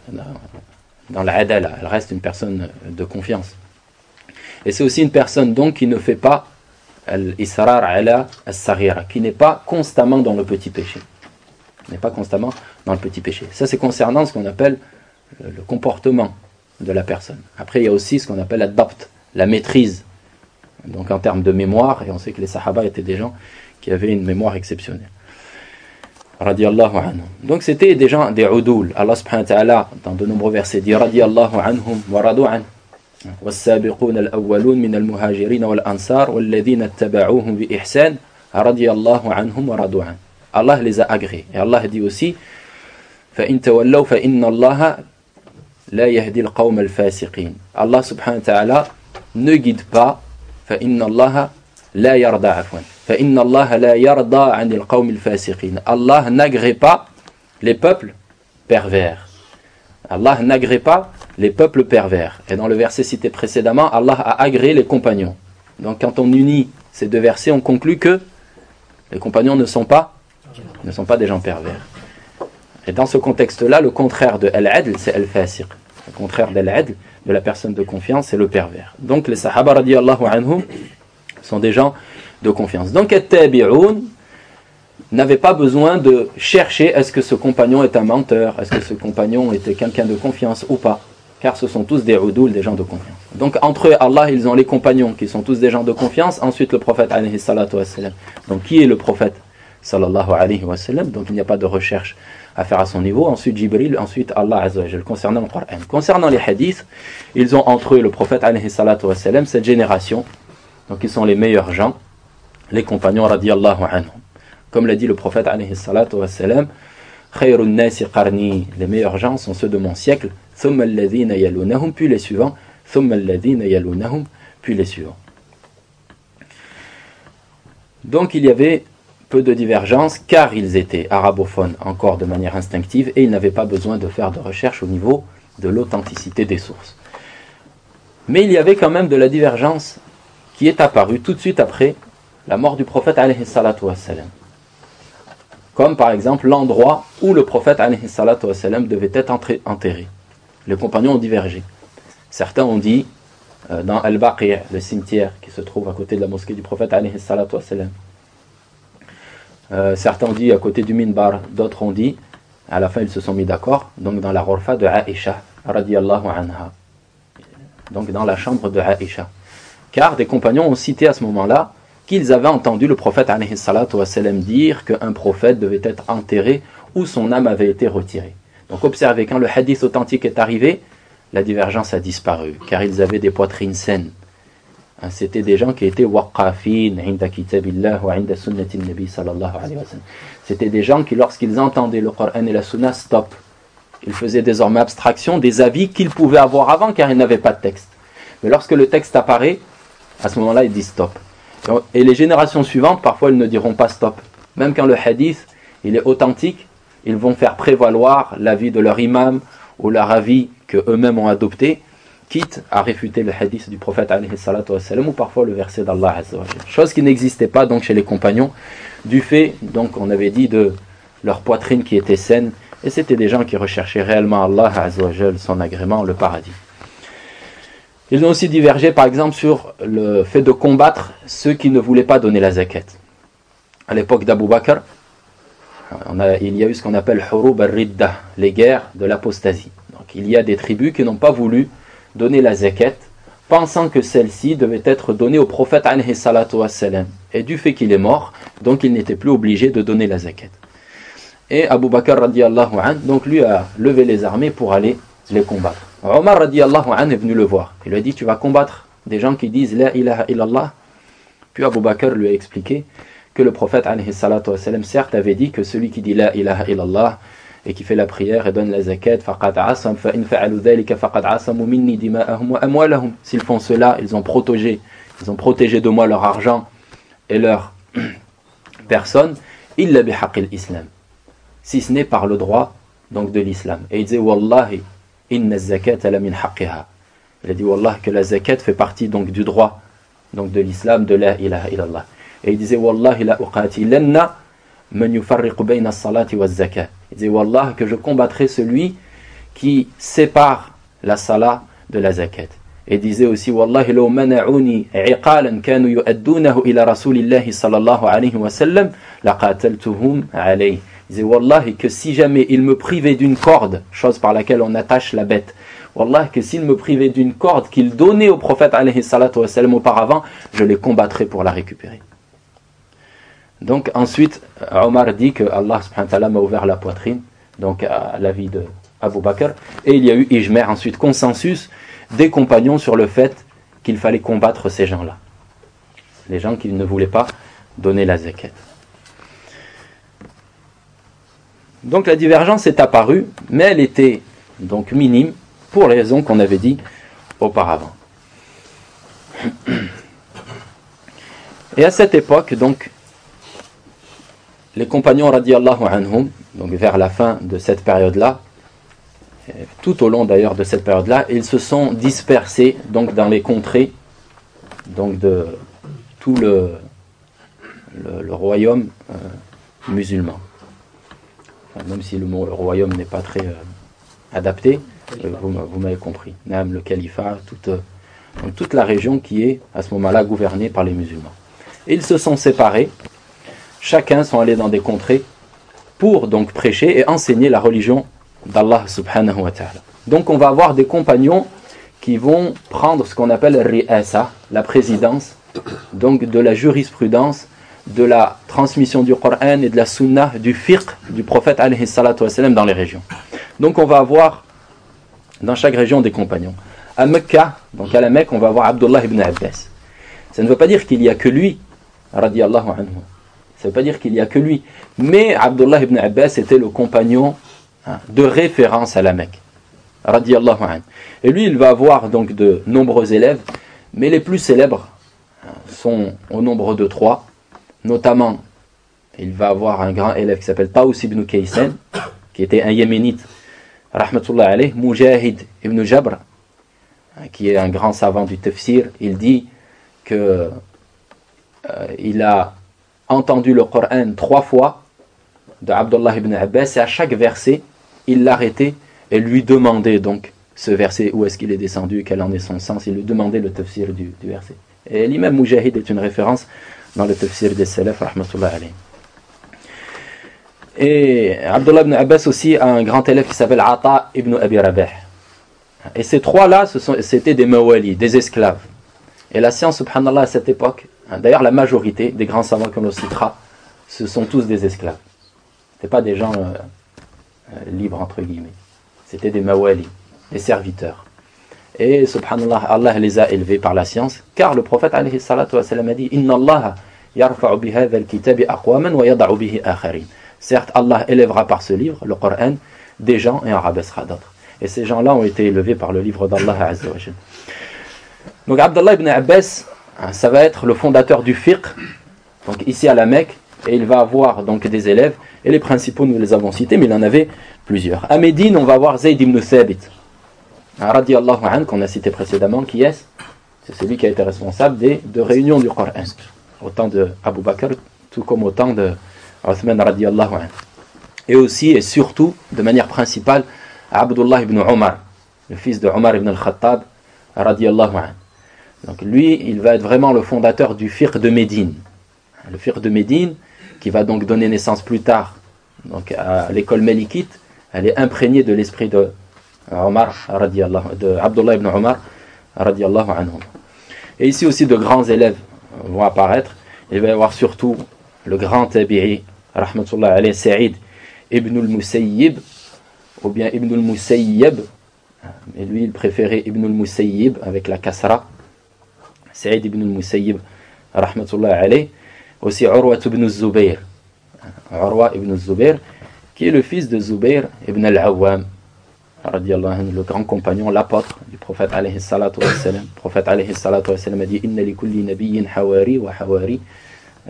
dans l'adala, elle reste une personne de confiance. Et c'est aussi une personne donc qui ne fait pas al-israr ala as-saghira, qui n'est pas constamment dans le petit péché. N'est pas constamment dans le petit péché. Ça c'est concernant ce qu'on appelle le comportement de la personne. Après il y a aussi ce qu'on appelle la dabt, la maîtrise. Donc en termes de mémoire, et on sait que les sahaba étaient des gens qui avaient une mémoire exceptionnelle. Radiallahu anhum. Donc c'était des gens, des udoul. Allah subhanahu wa ta'ala, dans de nombreux versets, dit Radiallahu anhum wa radu an. والسابقون الأولون من المهاجرين والأنصار والذين اتبعوهم بإحسان رضي الله عنهم ورضوا عنه. Allah les a agréés. Et Allah dit aussi فإن تولوا فإن الله لا يهدي القوم الفاسقين. Allah subhanahu wa ta'ala ne guide pas فإن الله لا يرضى عفوا فإن الله لا يرضى عن القوم الفاسقين. Allah n'agrée pas les peuples pervers. Allah n'agrée pas les peuples pervers. Et dans le verset cité précédemment, Allah a agréé les compagnons. Donc quand on unit ces deux versets, on conclut que les compagnons ne sont pas des gens pervers. Et dans ce contexte-là, le contraire de al-adl, c'est al-fasiq. Le contraire de al-adl, de la personne de confiance, c'est le pervers. Donc les sahaba radiyallahu anhum sont des gens de confiance. Donc at-tabi'un n'avait pas besoin de chercher est-ce que ce compagnon est un menteur, est-ce que ce compagnon était quelqu'un de confiance ou pas, car ce sont tous des udoul, des gens de confiance. Donc entre eux, Allah, ils ont les compagnons qui sont tous des gens de confiance, ensuite le prophète alayhi salatu wassalam. Donc qui est le prophète sallallahu alayhi wa sallam? Donc il n'y a pas de recherche à faire à son niveau. Ensuite Jibril, ensuite Allah azza wa jal. Concernant le Coran, concernant les hadiths, ils ont entre eux le prophète alayhi salatu wassalam, cette génération, donc ils sont les meilleurs gens, les compagnons radiyallahu anhum. Comme l'a dit le prophète alayhi salatu wassalam, khayrun nasi qarni, les meilleurs gens sont ceux de mon siècle, thumma alladhina yalunahum, puis les suivants, thumma alladhina yalunahum, puis les suivants. Donc il y avait peu de divergences car ils étaient arabophones encore de manière instinctive et ils n'avaient pas besoin de faire de recherche au niveau de l'authenticité des sources. Mais il y avait quand même de la divergence qui est apparue tout de suite après la mort du prophète alayhi salatu wassalam. Comme par exemple l'endroit où le prophète alayhi salatu wassalam devait être enterré. Les compagnons ont divergé. Certains ont dit dans Al-Baqi', le cimetière qui se trouve à côté de la mosquée du prophète alayhi salatu wassalam. Certains ont dit à côté du minbar, d'autres ont dit, à la fin ils se sont mis d'accord, donc dans la ghurfa de Aïcha radiyallahu anha, donc dans la chambre de Aïcha. Car des compagnons ont cité à ce moment-là qu'ils avaient entendu le prophète alayhi salatu wassalam dire qu'un prophète devait être enterré où son âme avait été retirée. Donc observez, quand le hadith authentique est arrivé, la divergence a disparu, car ils avaient des poitrines saines. C'était des gens qui étaient waqafin inda kitabillah wa inda sunnati nabi sallallahu alayhi wa sallam. C'était des gens qui, lorsqu'ils entendaient le Coran et la Sunna, stop. Ils faisaient désormais abstraction des avis qu'ils pouvaient avoir avant, car ils n'avaient pas de texte. Mais lorsque le texte apparaît, à ce moment-là, ils disent stop. Et les générations suivantes, parfois, ils ne diront pas stop. Même quand le hadith, il est authentique, ils vont faire prévaloir l'avis de leur imam ou leur avis qu'eux-mêmes ont adopté, quitte à réfuter le hadith du prophète alayhi salatu wassalam ou parfois le verset d'Allah azza wa jalla. Chose qui n'existait pas donc chez les compagnons, du fait, donc on avait dit, de leur poitrine qui était saine, et c'était des gens qui recherchaient réellement Allah azza wa jalla, son agrément, le paradis. Ils ont aussi divergé par exemple sur le fait de combattre ceux qui ne voulaient pas donner la zakat. À l'époque d'Abu Bakr, il y a eu ce qu'on appelle hurub al-ridda, les guerres de l'apostasie. Donc il y a des tribus qui n'ont pas voulu donner la zakat, pensant que celle-ci devait être donnée au prophète alayhi salatu wassalam. Et du fait qu'il est mort, donc il n'était plus obligé de donner la zakat. Et Abu Bakr radiyallahu anhu, donc lui a levé les armées pour aller les combattre. Omar radiyallahu anhu est venu le voir. Il lui a dit, tu vas combattre des gens qui disent la ilaha illallah. Puis Abu Bakr lui a expliqué que le prophète alayhi salatu wassalam certes avait dit que celui qui dit la ilaha illallah et qui fait la prière et donne la zakat, faqad asam fa in fa'alu dhalika faqad asamu minni dima'ahum wa amwalahum. S'ils font cela, ils ont protégé de moi leur argent et leur personne, illa bihaqqil islam, si ce n'est par le droit donc de l'islam. Et il disait wallahi inna az-zakata la min haqqiha. Il a dit wallah que la zakat fait partie donc du droit donc de l'islam, de la ilaha illallah. Et il disait wallahi la uqatilanna man yufarriqu bayna as-salati waz-zakat. Il disait wallah que je combattrai celui qui sépare la salat de la zakat. Et il disait aussi wallahi law mana'uni 'iqalan kanu yu'addunahu ila rasulillahi sallallahu alayhi wa sallam laqataltuhum alayhi. Il disait wallahi que si jamais il me privait d'une corde, chose par laquelle on attache la bête, wallah que s'il me privait d'une corde qu'il donnait au prophète alayhi salatu wa sallam auparavant, je les combattrais pour la récupérer. Donc ensuite, Omar dit que Allah subhanahu wa ta'ala m'a ouvert la poitrine, donc à l'avis de Abu Bakr, et il y a eu ijma', ensuite consensus des compagnons sur le fait qu'il fallait combattre ces gens-là, les gens qui ne voulaient pas donner la zakat. Donc la divergence est apparue, mais elle était donc minime pour les raisons qu'on avait dit auparavant. Et à cette époque, donc, les compagnons radiyallahu anhum, donc vers la fin de cette période-là, tout au long d'ailleurs de cette période-là, ils se sont dispersés donc dans les contrées donc de tout le royaume musulman. Enfin, même si le mot royaume n'est pas très adapté, vous m'avez compris. Même le califat, toute la région qui est à ce moment-là gouvernée par les musulmans. Et ils se sont séparés. Chacun sont allés dans des contrées pour donc prêcher et enseigner la religion d'Allah subhanahu wa ta'ala. Donc on va avoir des compagnons qui vont prendre ce qu'on appelle ri'asa, la présidence, donc de la jurisprudence, de la transmission du Coran et de la Sunna, du fiqh du prophète alayhi salatu wa sallam dans les régions. Donc on va avoir dans chaque région des compagnons. À Mecca, donc à la Mecque, on va avoir Abdullah ibn Abbas. Ça ne veut pas dire qu'il n'y a que lui, radiyallahu anhu. Ça ne veut pas dire qu'il n'y a que lui. Mais Abdullah ibn Abbas était le compagnon de référence à la Mecque, radiyallahu anhu. Et lui, il va avoir donc de nombreux élèves, mais les plus célèbres sont au nombre de 3. Notamment, il va avoir un grand élève qui s'appelle Taous ibn Kaysan, qui était un yéménite, rahmatullah alayh, Mujahid ibn Jabr, qui est un grand savant du tafsir. Il dit que il a entendu le Coran 3 fois de Abdullah ibn Abbas, et à chaque verset, il l'arrêtait et lui demandait donc ce verset, où est-ce qu'il est descendu, quel en est son sens. Il lui demandait le tafsir du verset. Et l'imam Mujahid est une référence dans le tafsir des salaf, rahmatullah alayhi. Et Abdullah ibn Abbas aussi a un grand élève qui s'appelle Ata ibn Abi Rabah. Et ces 3-là, c'était des mawali, des esclaves. Et la science, subhanallah, à cette époque, d'ailleurs la majorité des grands savants qu'on le citera, ce sont tous des esclaves. Ce n'étaient pas des gens libres, entre guillemets. C'était des mawali, des serviteurs. Et subhanallah, Allah les a élevés par la science, car le prophète alayhi salatu wa sallam a dit Inna Allah yarfa'u bihadha al-kitabi aqwaman wa yada'u bihi akharin. Certes, Allah élèvera par ce livre, le Coran, des gens et en rabaissera d'autres. Et ces gens-là ont été élevés par le livre d'Allah azza wa jalla. Donc Abdullah ibn Abbas, ça va être le fondateur du fiqh, donc ici à la Mecque, et il va avoir donc des élèves, et les principaux nous les avons cités, mais il en avait plusieurs. À Médine, on va voir Zayd ibn Thabit, radiyallahu anhu, qu'on a cité précédemment. Qui est-ce? C'est celui qui a été responsable de réunions du Coran, au temps de Abu Bakr, tout comme au temps de Uthman radiyallahu anhu. Et aussi et surtout, de manière principale, Abdullah ibn Omar, le fils de Omar ibn al-Khattab, radiyallahu anhu. Donc lui, il va être vraiment le fondateur du fiqh de Médine. Le fiqh de Médine, qui va donc donner naissance plus tard donc à l'école malikite, elle est imprégnée de l'esprit de Omar, de Abdullah ibn Omar, radiyallahu anhu. Et ici aussi de grands élèves vont apparaître. Il va y avoir surtout le grand tabi'i, rahmatullah alayhi, Sa'id ibn al-Musayyib, ou bien ibn al-Musayyib, mais lui il préférait ibn al-Musayyib avec la kasra, Sa'id ibn al-Musayyib, rahmatullah alayhi. Aussi Urwa ibn Zubayr, qui est le fils de Zubayr ibn al-Awwam, le grand compagnon, l'apôtre du prophète alayhi salatu wa salam. Le prophète alayhi salatu wa salam a dit Inna li kulli nabiyyin hawari wa hawari.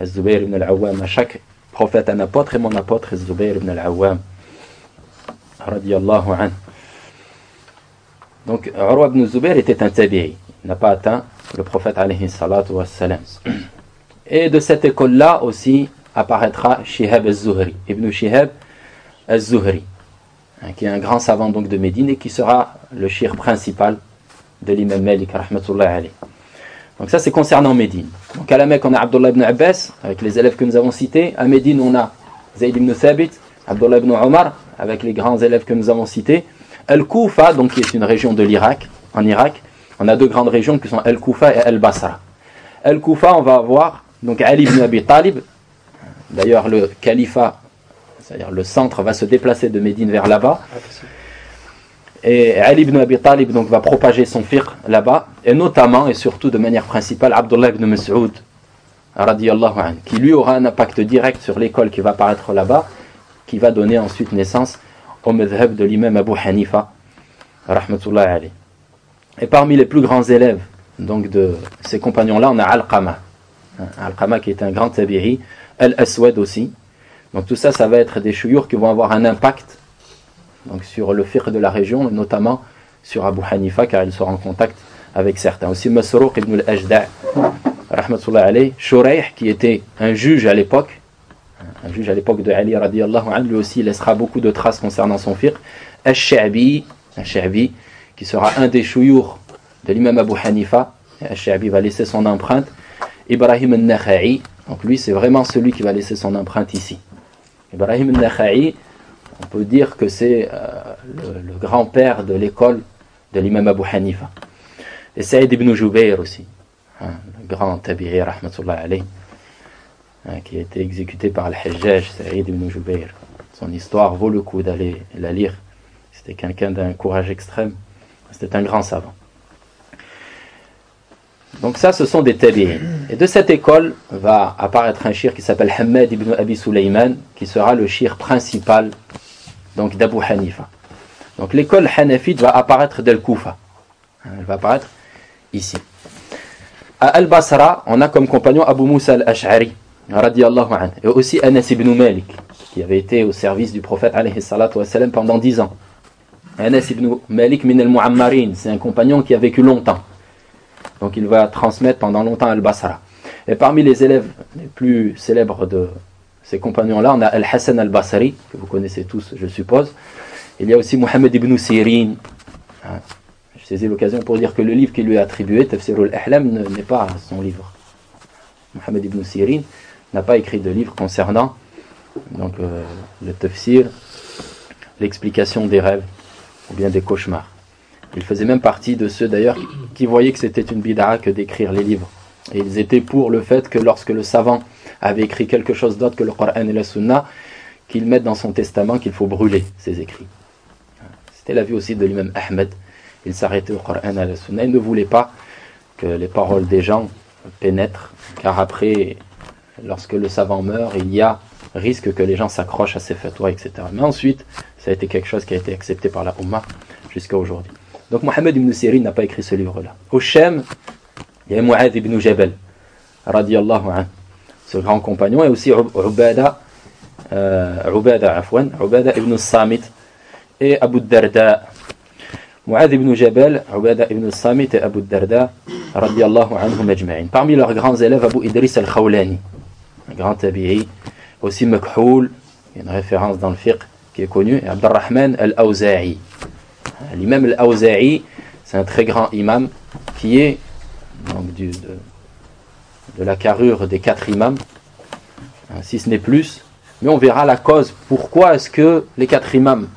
Zubayr ibn al-Awwam, à chaque prophète un apôtre, et mon apôtre est Zubayr ibn al-Awwam. Radiyallahu anhu. Donc, Urwa ibn Zubayr était un tabi'i. Il n'a pas atteint le prophète alayhi salatu wa salam. Et de cette école-là aussi apparaîtra Shihab al-Zuhri, Ibn Shihab al-Zuhri, qui est un grand savant donc de Médine et qui sera le shir principal de l'imam Malik, rahmatullah alayhi. Donc ça c'est concernant Médine. Donc à la Mecque on a Abdullah ibn Abbas, avec les élèves que nous avons cités. À Médine on a Zayd ibn Thabit, Abdullah ibn Omar, avec les grands élèves que nous avons cités. Al-Koufa, donc qui est une région de l'Irak, en Irak, on a deux grandes régions qui sont Al-Koufa et Al-Basra. Al-Koufa, on va avoir donc Ali ibn Abi Talib. D'ailleurs, le califat, c'est-à-dire le centre, va se déplacer de Médine vers là-bas. Et Ali ibn Abi Talib donc, va propager son fiqh là-bas, et notamment et surtout de manière principale, Abdullah ibn Mas'ud, radiyallahu anhu, qui lui aura un impact direct sur l'école qui va apparaître là-bas, qui va donner ensuite naissance au madhhab de l'imam Abu Hanifa, rahmatullah alayhi. Et parmi les plus grands élèves donc, de ces compagnons-là, on a Alqama. Alqama qui est un grand tabi'i, Al-Aswad aussi. Donc tout ça, ça va être des chouyours qui vont avoir un impact donc, sur le fiqh de la région, et notamment sur Abu Hanifa, car il sera en contact avec certains. Aussi Masruq ibn al-Ajda', rahmatullah alayhi, Shurayh, qui était un juge à l'époque de Ali radiyallahu anhu, lui aussi laissera beaucoup de traces concernant son fiqh. Al-Sha'bi, qui sera un des chouyours de l'imam Abu Hanifa. Al-Sha'bi va laisser son empreinte. Ibrahim al-Nakha'i, donc lui c'est vraiment celui qui va laisser son empreinte ici. Ibrahim al-Nakha'i, on peut dire que c'est le grand-père de l'école de l'imam Abu Hanifa. Et Saïd ibn Jubayr aussi, le grand tabi'i rahmatullah alayhi, qui a été exécuté par Al-Hajjaj, Saïd ibn Jubayr. Son histoire vaut le coup d'aller la lire. C'était quelqu'un d'un courage extrême, c'était un grand savant. Donc ça, ce sont des tabi'in. Et de cette école va apparaître un shir qui s'appelle Hammad ibn Abi Sulayman, qui sera le shir principal donc d'Abu Hanifa. Donc l'école hanafite va apparaître d'Al-Koufa. Elle va apparaître ici. À Al-Basra, on a comme compagnon Abu Musa al-Ash'ari, radiyallahu anhu, et aussi Anas ibn Malik, qui avait été au service du prophète alayhi salatu wa salam pendant 10 ans. Anas ibn Malik min al-Mu'ammarin, c'est un compagnon qui a vécu longtemps. Donc il va transmettre pendant longtemps Al-Basra. Et parmi les élèves les plus célèbres de ces compagnons-là, on a Al-Hassan al-Basri, que vous connaissez tous, je suppose. Il y a aussi Muhammad ibn Sirin. Je saisis l'occasion pour dire que le livre qui lui est attribué, Tafsir al-Ahlam, n'est pas son livre. Muhammad ibn Sirin n'a pas écrit de livre concernant donc, le tafsir, l'explication des rêves ou bien des cauchemars. Il faisait même partie de ceux d'ailleurs qui voyaient que c'était une bid'a que d'écrire les livres. Et ils étaient pour le fait que lorsque le savant avait écrit quelque chose d'autre que le Coran et la Sunna, qu'il mette dans son testament qu'il faut brûler ses écrits. C'était l'avis aussi de l'imam Ahmed. Il s'arrêtait au Coran et à la Sunna. Il ne voulait pas que les paroles des gens pénètrent, car après, lorsque le savant meurt, il y a risque que les gens s'accrochent à ses fatwas, etc. Mais ensuite, ça a été quelque chose qui a été accepté par la Ummah jusqu'à aujourd'hui. Donc Mohammed ibn Sirin n'a pas écrit ce livre-là. Au Shem, il y a Mu'adh ibn Jabal, radiyallahu anhu, ce grand compagnon, et aussi Ubada ibn Samit et Abu Darda. Mu'adh ibn Jabal, Ubada ibn Samit et Abu Darda, radiyallahu anhum ajma'in. Parmi leurs grands élèves, Abu Idris al-Khawlani, un grand tabi'i, aussi Makhoul, une référence dans le fiqh qui est connue, et Abdurrahman al-Awza'i. L'imam al-Awza'i, c'est un très grand imam qui est donc, de la carrure des 4 imams, si ce n'est plus. Mais on verra la cause. Pourquoi est-ce que les 4 imams,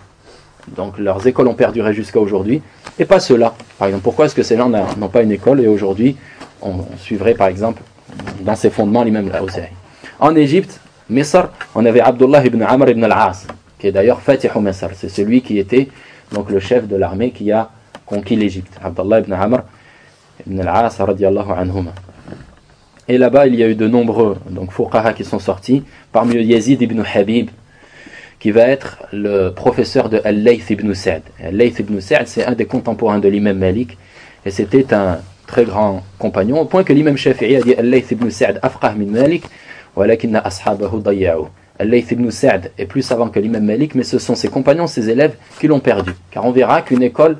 donc leurs écoles ont perduré jusqu'à aujourd'hui, et pas ceux-là. Par exemple, pourquoi est-ce que ces gens n'ont pas une école et aujourd'hui on suivrait par exemple dans ses fondements l'imam al-Awza'i. En Égypte, Misr, on avait Abdullah ibn Amr ibn al-As, qui est d'ailleurs Fatihu Misr. C'est celui qui était donc le chef de l'armée qui a conquis l'Égypte. Abdullah ibn Amr ibn al-As, radiyallahu anhuma. Et là-bas, il y a eu de nombreux fuqaha qui sont sortis, parmi eux Yazid ibn Habib, qui va être le professeur de Al-Layth ibn Sa'd. Al-Layth ibn Sa'd, c'est un des contemporains de l'imam Malik, et c'était un très grand compagnon, au point que l'imam Shafi'i a dit Al-Layth ibn Sa'd afqah min Malik, walakinna ashabahu dayya'u. Al-Layth ibn Sa'd est plus savant que l'imam Malik, mais ce sont ses compagnons, ses élèves qui l'ont perdu. Car on verra qu'une école,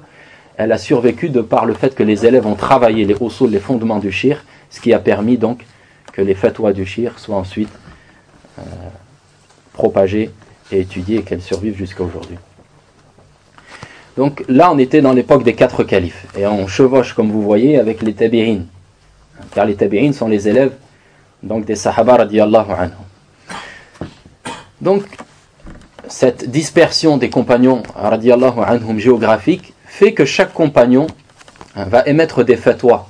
elle a survécu de par le fait que les élèves ont travaillé les usul, les fondements du shir, ce qui a permis donc que les fatwas du shir soient ensuite propagées et étudiées et qu'elles survivent jusqu'à aujourd'hui. Donc là, on était dans l'époque des 4 califes. Et on chevauche, comme vous voyez, avec les tabi'in. Car les tabi'in sont les élèves donc des sahaba radiyallahu anhum. Donc, cette dispersion des compagnons radiyallahu anhum géographique fait que chaque compagnon va émettre des fatwas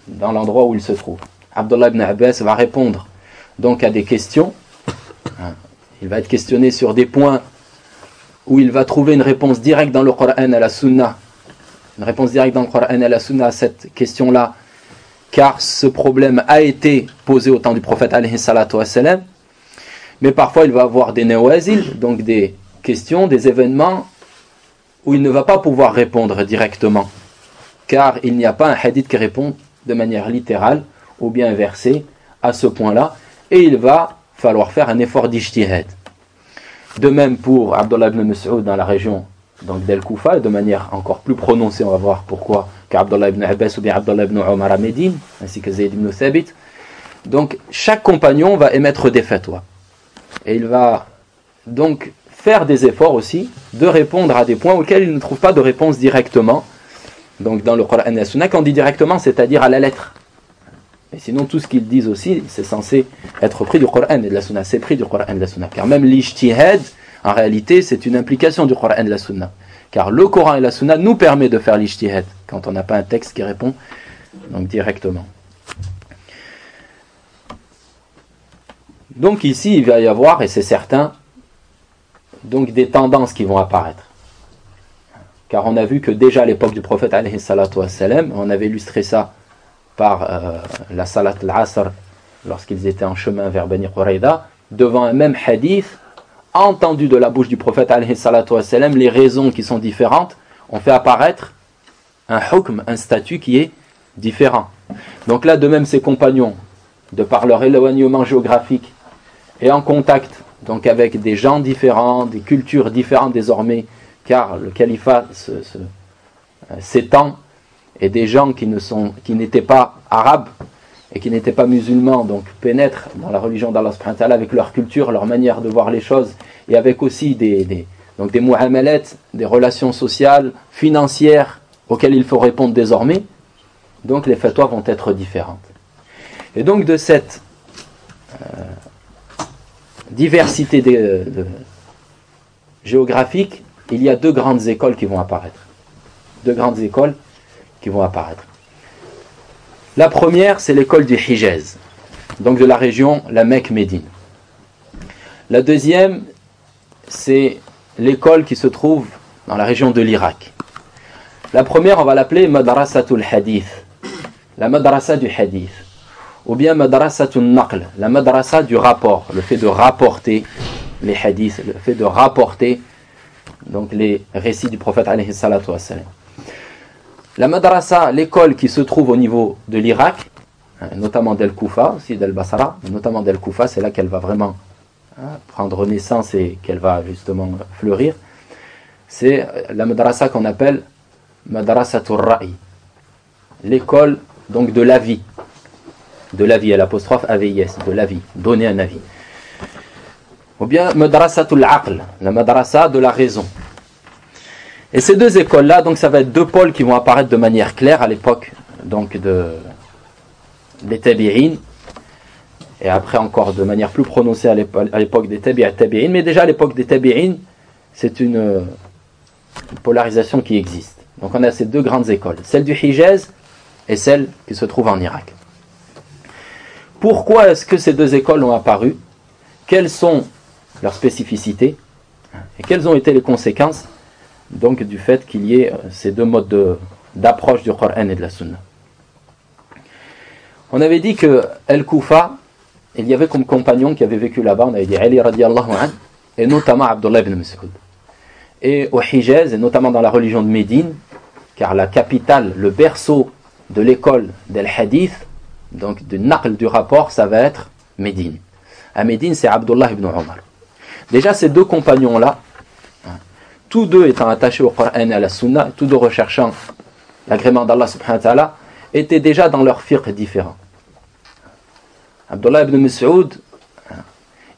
dans l'endroit où il se trouve. Abdullah ibn Abbas va répondre donc à des questions. Il va être questionné sur des points où il va trouver une réponse directe dans le Coran et la Sunna. Une réponse directe dans le Coran et la Sunna à cette question-là, car ce problème a été posé au temps du prophète alayhi salatu wassalam. Mais parfois il va avoir des nawazil, donc des questions, des événements où il ne va pas pouvoir répondre directement, car il n'y a pas un hadith qui répond de manière littérale ou bien inversée à ce point-là, et il va falloir faire un effort d'ijtihad. De même pour Abdullah ibn Mas'ud dans la région d'El Koufa, de manière encore plus prononcée, on va voir pourquoi, qu'Abdullah ibn Abbas ou bien Abdullah ibn Omar à Médine, ainsi que Zayd ibn Thabit. Donc chaque compagnon va émettre des fatwas. Et il va donc faire des efforts aussi de répondre à des points auxquels il ne trouve pas de réponse directement. Donc dans le Coran et la Sunna, quand on dit directement, c'est-à-dire à la lettre. Et sinon, tout ce qu'ils disent aussi, c'est censé être pris du Coran et de la Sunna. C'est pris du Coran et de la Sunna. Car même l'ijtihad, en réalité, c'est une implication du Coran et de la Sunna. Car le Coran et la Sunna nous permet de faire l'ijtihad quand on n'a pas un texte qui répond donc directement. Donc ici, il va y avoir, et c'est certain, donc des tendances qui vont apparaître. Car on a vu que déjà à l'époque du prophète alayhi salatu wassalam, on avait illustré ça par la salat al-asr, lorsqu'ils étaient en chemin vers Bani Qurayda, devant un même hadith, entendu de la bouche du prophète alayhi salatu wassalam, les raisons qui sont différentes, ont fait apparaître un hukm, un statut qui est différent. Donc là, de même, ses compagnons, de par leur éloignement géographique, et en contact donc avec des gens différents, des cultures différentes désormais, car le califat s'étend, et des gens qui n'étaient pas arabes et qui n'étaient pas musulmans, donc pénètrent dans la religion d'Allah subhanahu wa ta'ala avec leur culture, leur manière de voir les choses, et avec aussi des mu'amalat, des relations sociales, financières, auxquelles il faut répondre désormais. Donc les fatwas vont être différentes. Et donc de cette diversité géographique, il y a 2 grandes écoles qui vont apparaître. 2 grandes écoles qui vont apparaître. La première, c'est l'école du Hijaz, donc de la région, la Mecque-Médine. La deuxième, c'est l'école qui se trouve dans la région de l'Irak. La première, on va l'appeler Madrasatul Hadith, la madrasa du Hadith, ou bien Madrasatul Naql, la madrasa du rapport, le fait de rapporter les hadiths, le fait de rapporter donc les récits du prophète alayhi salatu wassalam. La madrasa, l'école qui se trouve au niveau de l'Irak, notamment d'El Koufa, aussi d'El Basra, notamment d'El Koufa, c'est là qu'elle va vraiment prendre naissance et qu'elle va justement fleurir. C'est la madrasa qu'on appelle Madrasatul Ra'i, l'école donc de l'avis, à l'apostrophe AVIS, de l'avis, donner un avis. Ou bien Madrasatul Aql, la madrasa de la raison. Et ces 2 écoles-là, donc ça va être 2 pôles qui vont apparaître de manière claire à l'époque donc des tabi'in, et après encore de manière plus prononcée à l'époque des tabi'in, mais déjà à l'époque des tabi'in, c'est une polarisation qui existe. Donc on a ces 2 grandes écoles, celle du Hijaz et celle qui se trouve en Irak. Pourquoi est-ce que ces 2 écoles ont apparu? Quelles sont leurs spécificités? Et quelles ont été les conséquences donc du fait qu'il y ait ces 2 modes d'approche du Coran et de la Sunna? On avait dit que El Koufa, il y avait comme compagnon qui avait vécu là-bas, on avait dit Ali radiallahu anhu, et notamment Abdullah ibn Mas'ud. Et au Hijaz, et notamment dans la religion de Médine, car la capitale, le berceau de l'école del Hadith, donc du naql du rapport, ça va être Médine. À Médine, c'est Abdullah ibn Omar. Déjà, ces deux compagnons-là, tous deux étant attachés au Coran et à la Sunna, tous deux recherchant l'agrément d'Allah subhanahu wa ta'ala, étaient déjà dans leur fiqh différents. Abdullah ibn Mas'ud,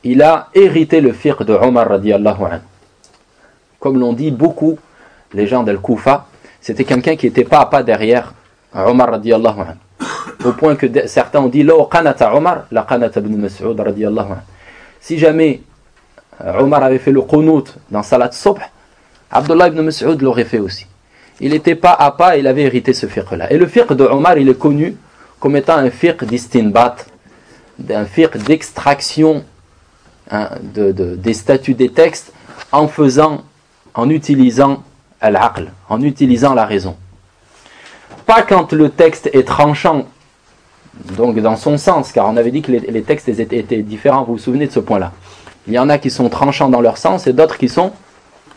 il a hérité le fiqh de Omar radiyallahu anhu. Comme l'ont dit beaucoup les gens d'Al-Koufa, c'était quelqu'un qui était pas à pas derrière Omar radiyallahu anhu. Au point que certains ont dit Lo qanata Omar, la qanata ibn Mas'ud radiyallahu anhu. Si jamais Omar avait fait le qunut dans Salat Subh, Abdullah ibn Mas'ud l'aurait fait aussi. Il était pas à pas, il avait hérité ce fiqh-là. Et le fiqh de Omar, il est connu comme étant un fiqh d'istinbat, un fiqh d'extraction des statuts des textes en utilisant al-aql, en utilisant la raison. Pas quand le texte est tranchant, donc dans son sens, car on avait dit que les textes étaient différents, vous vous souvenez de ce point-là. Il y en a qui sont tranchants dans leur sens et d'autres qui sont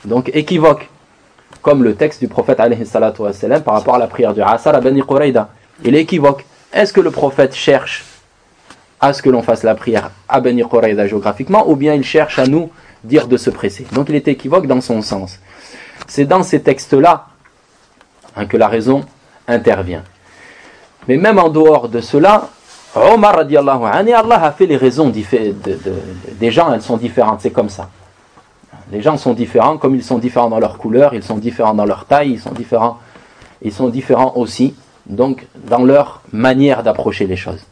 donc équivoques, comme le texte du prophète alayhi salatu wassalam par rapport à la prière du Asar à Bani Qurayda. Il est équivoque. Est-ce que le prophète cherche à ce que l'on fasse la prière à Bani Qurayda géographiquement, ou bien il cherche à nous dire de se presser? Donc il est équivoque dans son sens. C'est dans ces textes-là que la raison intervient. Mais même en dehors de cela, Omar radiallahu anhu, Allah a fait les raisons des gens, elles sont différentes, c'est comme ça. Les gens sont différents, comme ils sont différents dans leur couleur, ils sont différents dans leur taille, ils sont différents aussi, donc dans leur manière d'approcher les choses.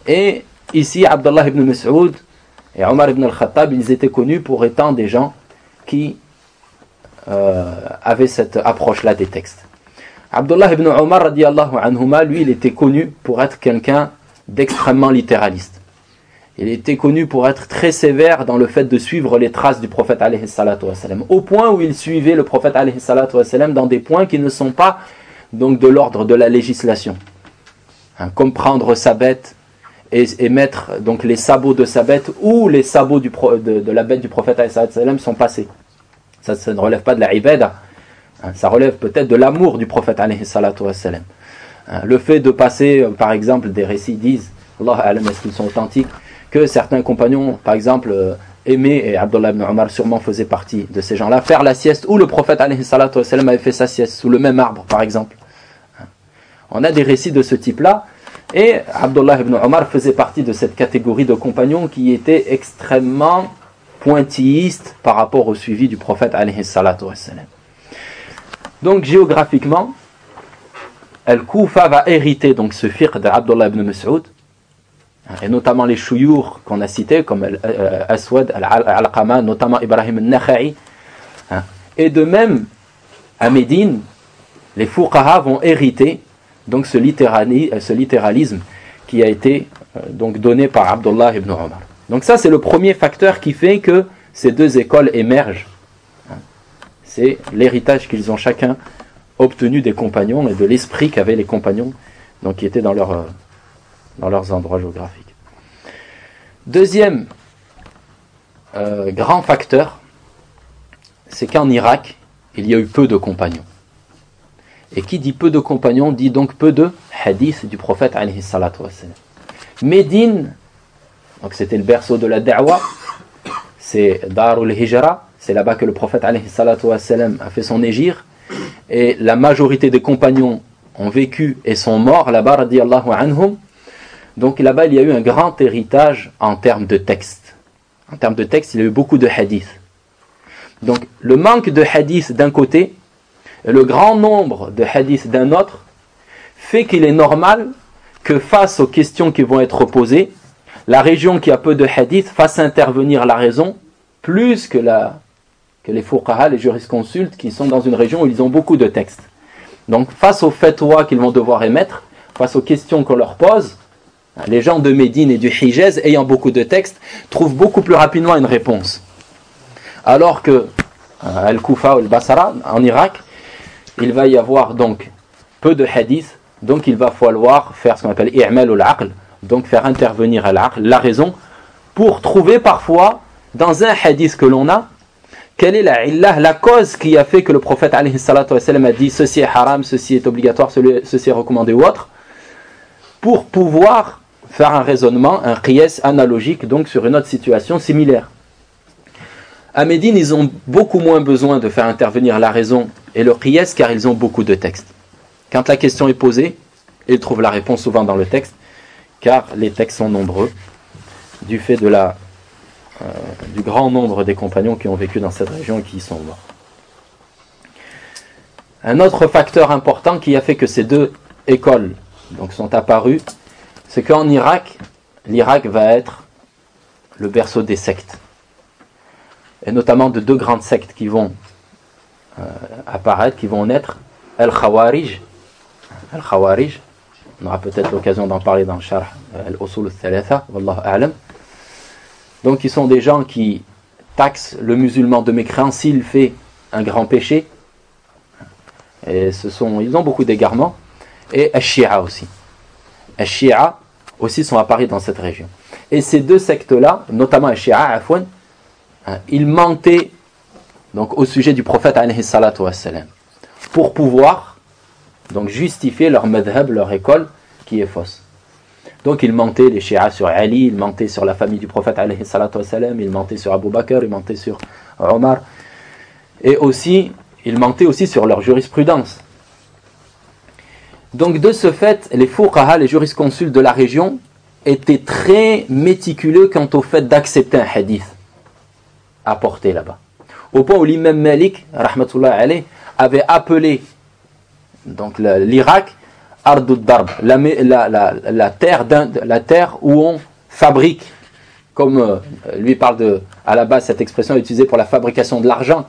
Et ici, Abdullah ibn Mas'ud et Omar ibn al-Khattab, ils étaient connus pour étant des gens qui avaient cette approche-là des textes. Abdullah ibn Omar radiallahu anhuma, lui, il était connu pour être quelqu'un d'extrêmement littéraliste. Il était connu pour être très sévère dans le fait de suivre les traces du prophète alayhi salatu wassalam, au point où il suivait le prophète alayhi salatu wassalam dans des points qui ne sont pas donc de l'ordre de la législation. Comme prendre sa bête et mettre donc les sabots de sa bête où les sabots de la bête du prophète alayhi salatu wassalam sont passés. Ça ne relève pas de la ibada, ça relève peut-être de l'amour du prophète alayhi salatu wassalam. Le fait de passer, par exemple, des récits disent, Allah alam, est-ce qu'ils sont authentiques, que certains compagnons, par exemple, aimaient, et Abdullah ibn Omar sûrement faisait partie de ces gens-là, faire la sieste où le prophète alayhi salatu wassalam avait fait sa sieste, sous le même arbre, par exemple. On a des récits de ce type-là, et Abdullah ibn Omar faisait partie de cette catégorie de compagnons qui étaient extrêmement pointillistes par rapport au suivi du prophète alayhi salatu wassalam. Donc géographiquement, Al-Koufa va hériter donc ce fiqh d'Abdullah ibn Mas'ud, et notamment les chouyours qu'on a cités, comme Aswad, Al-Alqama, notamment Ibrahim al-Nakha'i. Et de même, à Médine, les fuqaha vont hériter donc ce littéralisme qui a été donc donné par Abdullah ibn Omar. Donc ça, c'est le premier facteur qui fait que ces deux écoles émergent. C'est l'héritage qu'ils ont chacun obtenu des compagnons et de l'esprit qu'avaient les compagnons, donc qui étaient dans leurs endroits géographiques. Deuxième grand facteur, c'est qu'en Irak, il y a eu peu de compagnons. Et qui dit peu de compagnons, dit donc peu de hadiths du prophète alayhi salatu wassalam. Médine, donc c'était le berceau de la da'wa, c'est Darul Hijra, c'est là-bas que le prophète alayhi salatu wassalam a fait son hégire, et la majorité des compagnons ont vécu et sont morts là-bas, radiyallahu anhum. Donc là-bas, il y a eu un grand héritage en termes de texte. En termes de texte, il y a eu beaucoup de hadiths. Donc le manque de hadiths d'un côté, et le grand nombre de hadiths d'un autre, fait qu'il est normal que face aux questions qui vont être posées, la région qui a peu de hadiths fasse intervenir la raison plus que les fuqaha, les jurisconsultes qui sont dans une région où ils ont beaucoup de textes. Donc face aux fatwas qu'ils vont devoir émettre, face aux questions qu'on leur pose, les gens de Médine et du Hijaz, ayant beaucoup de textes, trouvent beaucoup plus rapidement une réponse. Alors que Al-Koufa ou Al-Basra, en Irak, il va y avoir donc peu de hadiths, donc il va falloir faire ce qu'on appelle i'mal al-aql, donc faire intervenir al-aql, la raison, pour trouver parfois dans un hadith que l'on a, quelle est la cause qui a fait que le prophète alayhi salatu wassalam a dit ceci est haram, ceci est obligatoire, ceci est recommandé ou autre, pour pouvoir faire un raisonnement, un qiyas analogique donc sur une autre situation similaire. À Médine, ils ont beaucoup moins besoin de faire intervenir la raison et le qiyas car ils ont beaucoup de textes. Quand la question est posée, ils trouvent la réponse souvent dans le texte, car les textes sont nombreux, du fait de du grand nombre des compagnons qui ont vécu dans cette région et qui y sont morts. Un autre facteur important qui a fait que ces deux écoles donc, sont apparues, c'est qu'en Irak, l'Irak va être le berceau des sectes, et notamment de deux grandes sectes qui vont apparaître, qui vont naître, Al-Khawarij, on aura peut-être l'occasion d'en parler dans le Sharh Al-Usul Al-Thalatha, Wallahu A'lam. Donc ils sont des gens qui taxent le musulman de mécréant s'il fait un grand péché. Et ils ont beaucoup d'égarements. Et Al-Shia aussi. Al-Shia aussi sont apparus dans cette région. Et ces deux sectes-là, notamment Al-Shia, ils mentaient donc, au sujet du prophète alayhi salatu wassalam, pour pouvoir donc, justifier leur madhab, leur école qui est fausse. Donc ils mentaient les Shia sur Ali, ils mentaient sur la famille du prophète alayhi salatu wassalam, ils mentaient sur Abu Bakr, ils mentaient sur Omar. Et aussi, ils mentaient aussi sur leur jurisprudence. Donc de ce fait, les fuqaha, les jurisconsultes de la région, étaient très méticuleux quant au fait d'accepter un hadith apporté là-bas. Au point où l'imam Malik, rahmatullah alayh, avait appelé donc l'Irak Ardud Darb, la terre où on fabrique, comme lui parle à la base, cette expression est utilisée pour la fabrication de l'argent,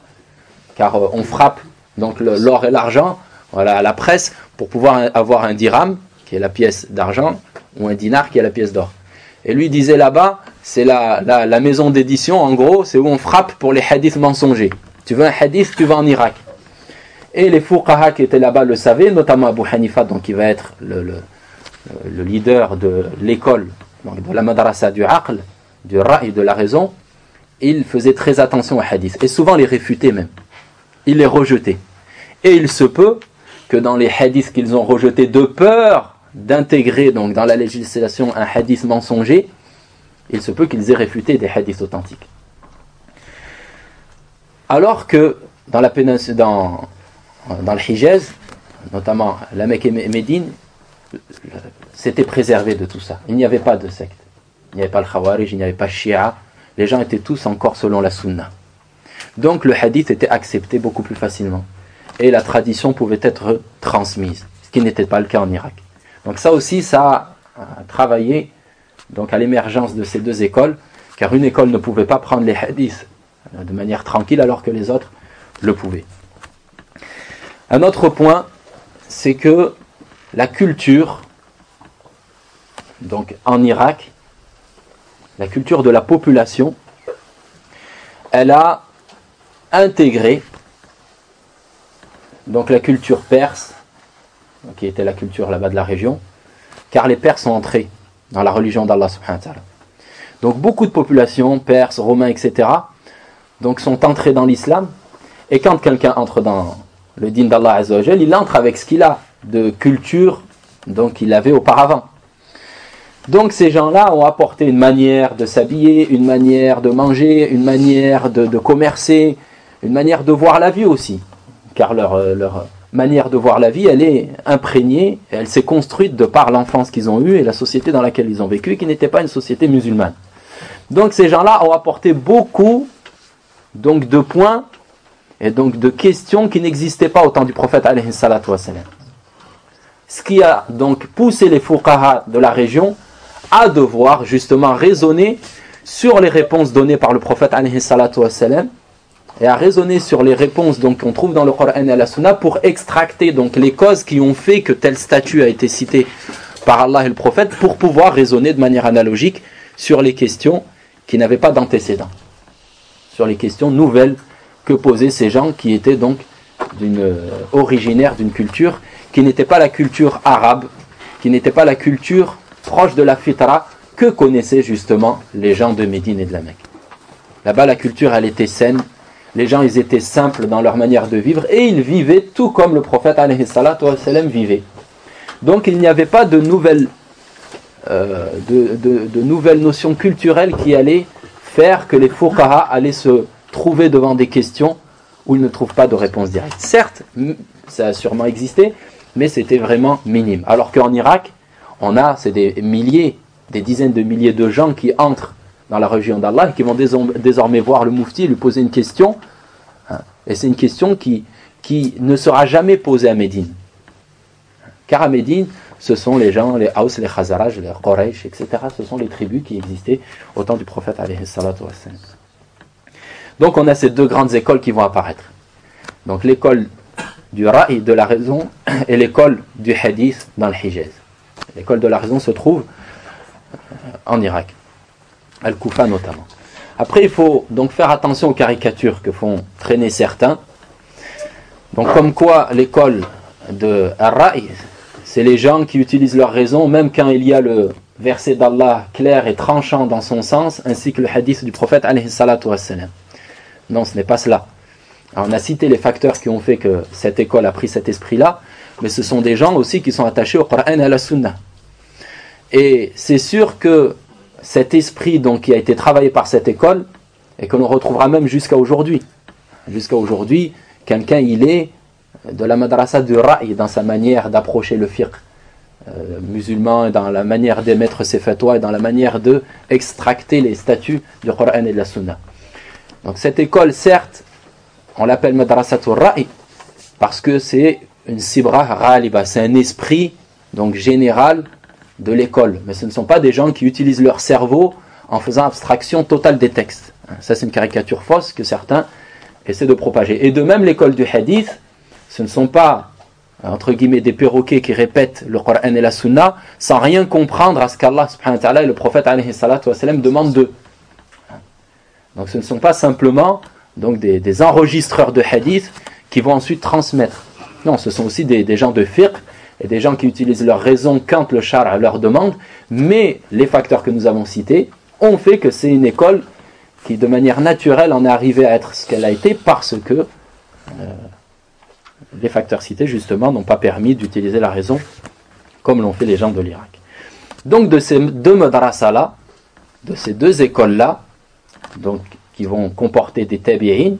car on frappe donc l'or et l'argent voilà, à la presse pour pouvoir avoir un dirham, qui est la pièce d'argent, ou un dinar, qui est la pièce d'or. Et lui disait là-bas, c'est la maison d'édition, en gros, c'est où on frappe pour les hadiths mensongers. Tu veux un hadith, tu vas en Irak. Et les fuqaha qui étaient là-bas le savaient, notamment Abu Hanifa, donc qui va être le leader de l'école, donc de la madrasa du aql, du ra'i, de la raison. Il faisait très attention aux hadiths, et souvent les réfutait même. Il les rejetait. Et il se peut que dans les hadiths qu'ils ont rejetés de peur d'intégrer donc dans la législation un hadith mensonger, il se peut qu'ils aient réfuté des hadiths authentiques. Alors que dans la péninsule, dans le Hijaz, notamment la Mecque et Médine, c'était préservé de tout ça. Il n'y avait pas de secte. Il n'y avait pas le Khawarij, il n'y avait pas le Shia. Les gens étaient tous encore selon la Sunna. Donc le hadith était accepté beaucoup plus facilement. Et la tradition pouvait être transmise, ce qui n'était pas le cas en Irak. Donc ça aussi, ça a travaillé donc, à l'émergence de ces deux écoles, car une école ne pouvait pas prendre les hadiths de manière tranquille alors que les autres le pouvaient. Un autre point, c'est que la culture, donc en Irak, la culture de la population, elle a intégré donc la culture perse, qui était la culture là-bas de la région, car les Perses sont entrés dans la religion d'Allah subhanahu wa ta'ala. Donc beaucoup de populations, Perses, Romains, etc., donc sont entrés dans l'islam, et quand quelqu'un entre dans le din d'Allah azza wa jal, il entre avec ce qu'il a de culture donc qu'il avait auparavant. Donc ces gens-là ont apporté une manière de s'habiller, une manière de manger, une manière de commercer, une manière de voir la vie aussi, car leur manière de voir la vie, elle est imprégnée, elle s'est construite de par l'enfance qu'ils ont eue et la société dans laquelle ils ont vécu, qui n'était pas une société musulmane. Donc ces gens-là ont apporté beaucoup donc, de points et donc de questions qui n'existaient pas au temps du prophète alayhi salatu wassalam. Ce qui a donc poussé les fuqaha de la région à devoir justement raisonner sur les réponses données par le prophète alayhi salatu wassalam et à raisonner sur les réponses donc qu'on trouve dans le Coran et la Sunna pour extracter donc les causes qui ont fait que tel statut a été cité par Allah et le prophète pour pouvoir raisonner de manière analogique sur les questions qui n'avaient pas d'antécédents, sur les questions nouvelles que posaient ces gens qui étaient donc originaires d'une culture qui n'était pas la culture arabe, qui n'était pas la culture proche de la fitra que connaissaient justement les gens de Médine et de la Mecque. Là-bas, la culture, elle était saine. Les gens, ils étaient simples dans leur manière de vivre et ils vivaient tout comme le prophète alayhi salatu wa salam vivait. Donc, il n'y avait pas de nouvelles notions culturelles qui allaient faire que les fuqaha allaient se trouver devant des questions où ils ne trouvent pas de réponse directe. Certes, ça a sûrement existé, mais c'était vraiment minime. Alors qu'en Irak, c'est des milliers, des dizaines de milliers de gens qui entrent dans la religion d'Allah et qui vont désormais voir le moufti et lui poser une question. Et c'est une question qui ne sera jamais posée à Médine. Car à Médine, ce sont les gens, les Haus, les Khazaraj, les Quraysh, etc. Ce sont les tribus qui existaient au temps du prophète alayhi salatu wassalam. Donc on a ces deux grandes écoles qui vont apparaître. Donc l'école du Ra'i, de la raison, et l'école du Hadith dans le Hijaz. L'école de la raison se trouve en Irak, Al-Koufa notamment. Après, il faut donc faire attention aux caricatures que font traîner certains. Donc comme quoi l'école de Ar-Ra'i, c'est les gens qui utilisent leur raison, même quand il y a le verset d'Allah clair et tranchant dans son sens, ainsi que le hadith du prophète alayhi salatu wassalam. Non, ce n'est pas cela. Alors, on a cité les facteurs qui ont fait que cette école a pris cet esprit-là, mais ce sont des gens aussi qui sont attachés au Coran et à la Sunna. Et c'est sûr que cet esprit donc, qui a été travaillé par cette école, et que l'on retrouvera même jusqu'à aujourd'hui. Jusqu'à aujourd'hui, quelqu'un il est de la madrasa du Ra'i dans sa manière d'approcher le fiqh musulman, dans la manière d'émettre ses fatwas et dans la manière d'extracter les statuts du Coran et de la Sunna. Donc cette école, certes, on l'appelle madrasatul Ra'i parce que c'est une sibra ghaliba, c'est un esprit donc général de l'école. Mais ce ne sont pas des gens qui utilisent leur cerveau en faisant abstraction totale des textes. Ça, c'est une caricature fausse que certains essaient de propager. Et de même, l'école du hadith, ce ne sont pas, entre guillemets, des perroquets qui répètent le Coran et la Sunna sans rien comprendre à ce qu'Allah subhanahu wa ta'ala et le prophète alayhi salatu wa sallam demandent d'eux. Donc ce ne sont pas simplement donc, des enregistreurs de hadith qui vont ensuite transmettre. Non, ce sont aussi des gens de fiqh et des gens qui utilisent leur raison quand le shar' leur demande, mais les facteurs que nous avons cités ont fait que c'est une école qui de manière naturelle en est arrivée à être ce qu'elle a été parce que les facteurs cités justement n'ont pas permis d'utiliser la raison comme l'ont fait les gens de l'Irak. Donc de ces deux madrasas-là, de ces deux écoles-là, donc qui vont comporter des tabi'in,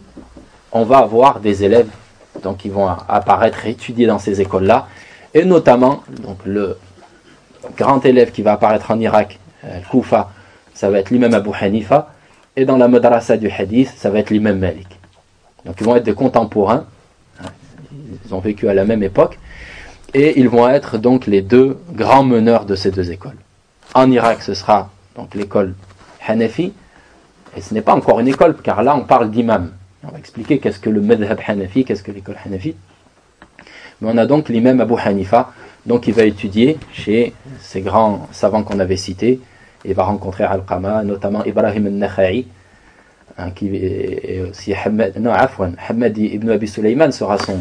on va avoir des élèves donc qui vont apparaître et étudier dans ces écoles-là, et notamment donc le grand élève qui va apparaître en Irak, Koufa, ça va être l'imam Abu Hanifa, et dans la madrasa du hadith, ça va être l'imam Malik. Donc ils vont être des contemporains, ils ont vécu à la même époque, et ils vont être donc les deux grands meneurs de ces deux écoles. En Irak, ce sera donc l'école Hanafi, et ce n'est pas encore une école, car là on parle d'imam. On va expliquer qu'est-ce que le madhab Hanafi, qu'est-ce que l'école Hanafi. Mais on a donc l'imam Abu Hanifa, donc il va étudier chez ces grands savants qu'on avait cités, et il va rencontrer Al-Qama, notamment Ibrahim al-Nakha'i, qui est aussi Hamad ibn Abi Sulaiman sera son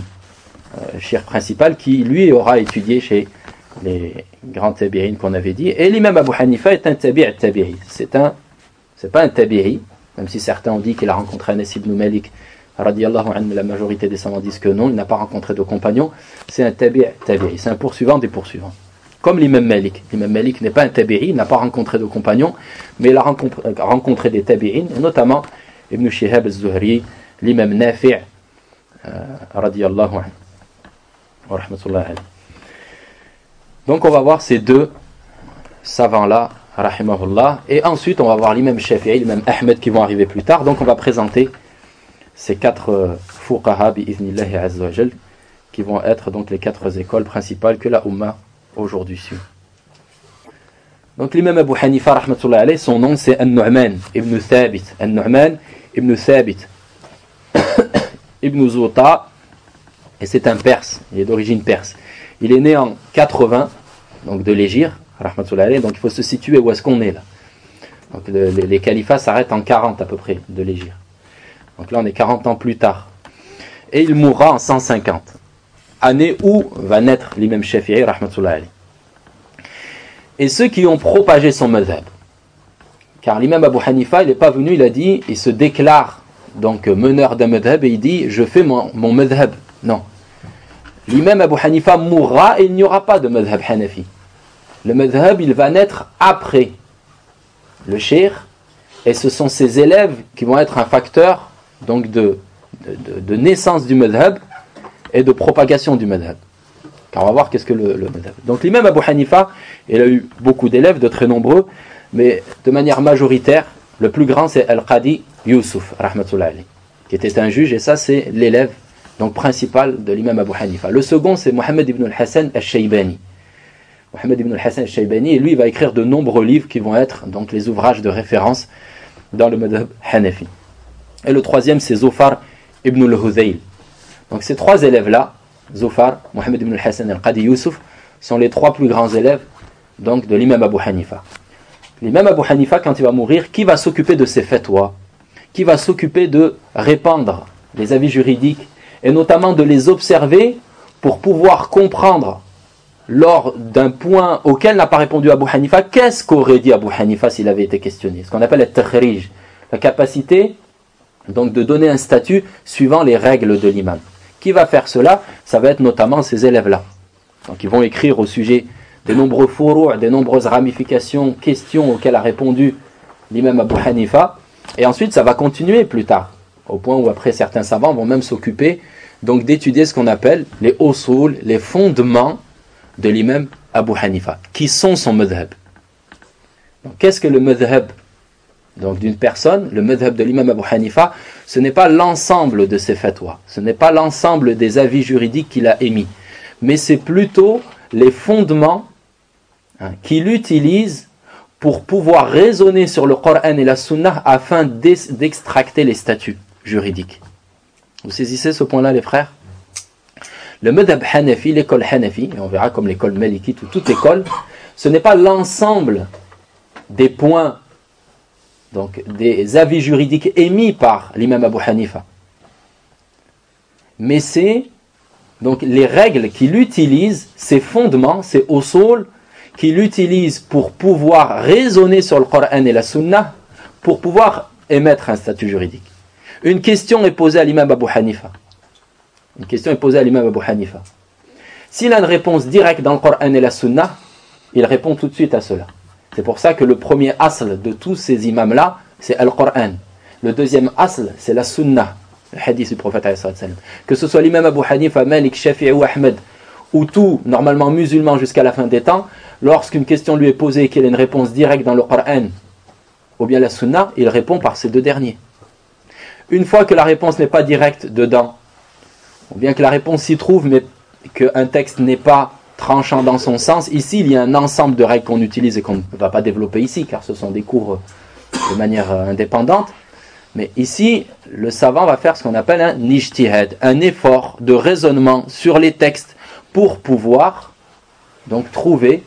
cheikh principal, qui lui aura étudié chez les grands tabi'in qu'on avait dit. Et l'imam Abu Hanifa est un tabi'i. C'est pas un tabi'i, même si certains ont dit qu'il a rencontré Anas ibn Malik, radiyallahu anhu, la majorité des savants disent que non, il n'a pas rencontré de compagnon. C'est un tabi'i, c'est un poursuivant des poursuivants. Comme l'imam Malik. L'imam Malik n'est pas un tabi'i, il n'a pas rencontré de compagnon, mais il a rencontré des tabi'in, notamment Ibn Shihab al-Zuhri, l'imam Nafi', radiyallahu anhu, wa rahmatullahi alayhi. Donc on va voir ces deux savants-là, rahimahullah, et ensuite on va voir l'imam Shafi'i, l'imam Ahmed qui vont arriver plus tard. Donc on va présenter ces quatre fuqaha bi'iznillahi azza wa jal, qui vont être donc les quatre écoles principales que la Ummah aujourd'hui suit. Donc l'imam Abu Hanifa rahmatullahi alayhi, son nom c'est An-Nu'man ibn Thabit. An-Nu'man ibn Thabit ibn Zuta, et c'est un perse, il est d'origine perse. Il est né en 80, donc de l'Hégire, rahmatullahi alayhi, donc il faut se situer où est-ce qu'on est là. Donc les califats s'arrêtent en 40 à peu près de l'Hégire. Donc là on est 40 ans plus tard. Et il mourra en 150, année où va naître l'imam Shafi'i, rahmatullahi alayhi. Et ceux qui ont propagé son madhab, Car l'imam Abu Hanifa, il n'est pas venu, il a dit, il se déclare donc meneur d'un madhab et il dit, je fais mon madhab. Non. L'imam Abu Hanifa mourra et il n'y aura pas de madhab hanafi. Le madhab, il va naître après le cheikh et ce sont ses élèves qui vont être un facteur donc de naissance du madhab et de propagation du madhab. Car on va voir qu'est-ce que le madhab. Donc l'imam Abu Hanifa, il a eu beaucoup d'élèves, de très nombreux, mais de manière majoritaire, le plus grand c'est Al-Qadi Yusuf, rahmatullah alayhi, qui était un juge, et ça c'est l'élève donc principal de l'imam Abu Hanifa. Le second c'est Mohammed ibn al-Hassan al-Shaybani. Mohammed ibn al-Hassan al-Shaybani, et lui il va écrire de nombreux livres qui vont être donc les ouvrages de référence dans le madhab Hanafi. Et le troisième c'est Zufar ibn al-Hudayl. Donc ces trois élèves-là, Zufar, Mohammed ibn al-Hassan et Al-Qadi Yusuf, sont les trois plus grands élèves donc, de l'imam Abu Hanifa. L'imam Abu Hanifa, quand il va mourir, qui va s'occuper de ses fatwas? Qui va s'occuper de répandre les avis juridiques et notamment de les observer pour pouvoir comprendre lors d'un point auquel n'a pas répondu Abu Hanifa, qu'est-ce qu'aurait dit Abu Hanifa s'il avait été questionné? Ce qu'on appelle le takhrij, la capacité donc de donner un statut suivant les règles de l'imam. Qui va faire cela? Ça va être notamment ces élèves-là. Donc ils vont écrire au sujet des nombreux furu', des nombreuses ramifications, questions auxquelles a répondu l'imam Abu Hanifa. Et ensuite ça va continuer plus tard, au point où après certains savants vont même s'occuper donc d'étudier ce qu'on appelle les usul, les fondements de l'imam Abu Hanifa, qui sont son madhab. Donc qu'est-ce que le madhab donc d'une personne? Le madhab de l'imam Abu Hanifa, ce n'est pas l'ensemble de ses fatwas, ce n'est pas l'ensemble des avis juridiques qu'il a émis, mais c'est plutôt les fondements qu'il utilise pour pouvoir raisonner sur le Coran et la Sunna afin d'extracter les statuts juridiques. Vous saisissez ce point-là, les frères? Le madhab Hanafi, l'école Hanafi, et on verra comme l'école Malikite ou toute école, ce n'est pas l'ensemble des points, donc des avis juridiques émis par l'imam Abu Hanifa, mais c'est donc les règles qu'il utilise, ses fondements, ses usul, qu'il utilise pour pouvoir raisonner sur le Coran et la Sunna, pour pouvoir émettre un statut juridique. Une question est posée à l'imam Abu Hanifa. Une question est posée à l'imam Abu Hanifa. S'il a une réponse directe dans le Coran et la Sunna, il répond tout de suite à cela. C'est pour ça que le premier asl de tous ces imams-là, c'est Al-Qur'an. Le deuxième asl, c'est la Sunna, le hadith du prophète. Que ce soit l'imam Abu Hanifa, Malik, Shafi'i ou Ahmed, ou tout, normalement musulman jusqu'à la fin des temps, lorsqu'une question lui est posée et qu'il a une réponse directe dans le Qur'an, ou bien la Sunna, il répond par ces deux derniers. Une fois que la réponse n'est pas directe dedans, ou bien que la réponse s'y trouve, mais qu'un texte n'est pas tranchant dans son sens, ici il y a un ensemble de règles qu'on utilise et qu'on ne va pas développer ici, car ce sont des cours de manière indépendante. Mais ici, le savant va faire ce qu'on appelle un ijtihad, un effort de raisonnement sur les textes pour pouvoir donc trouver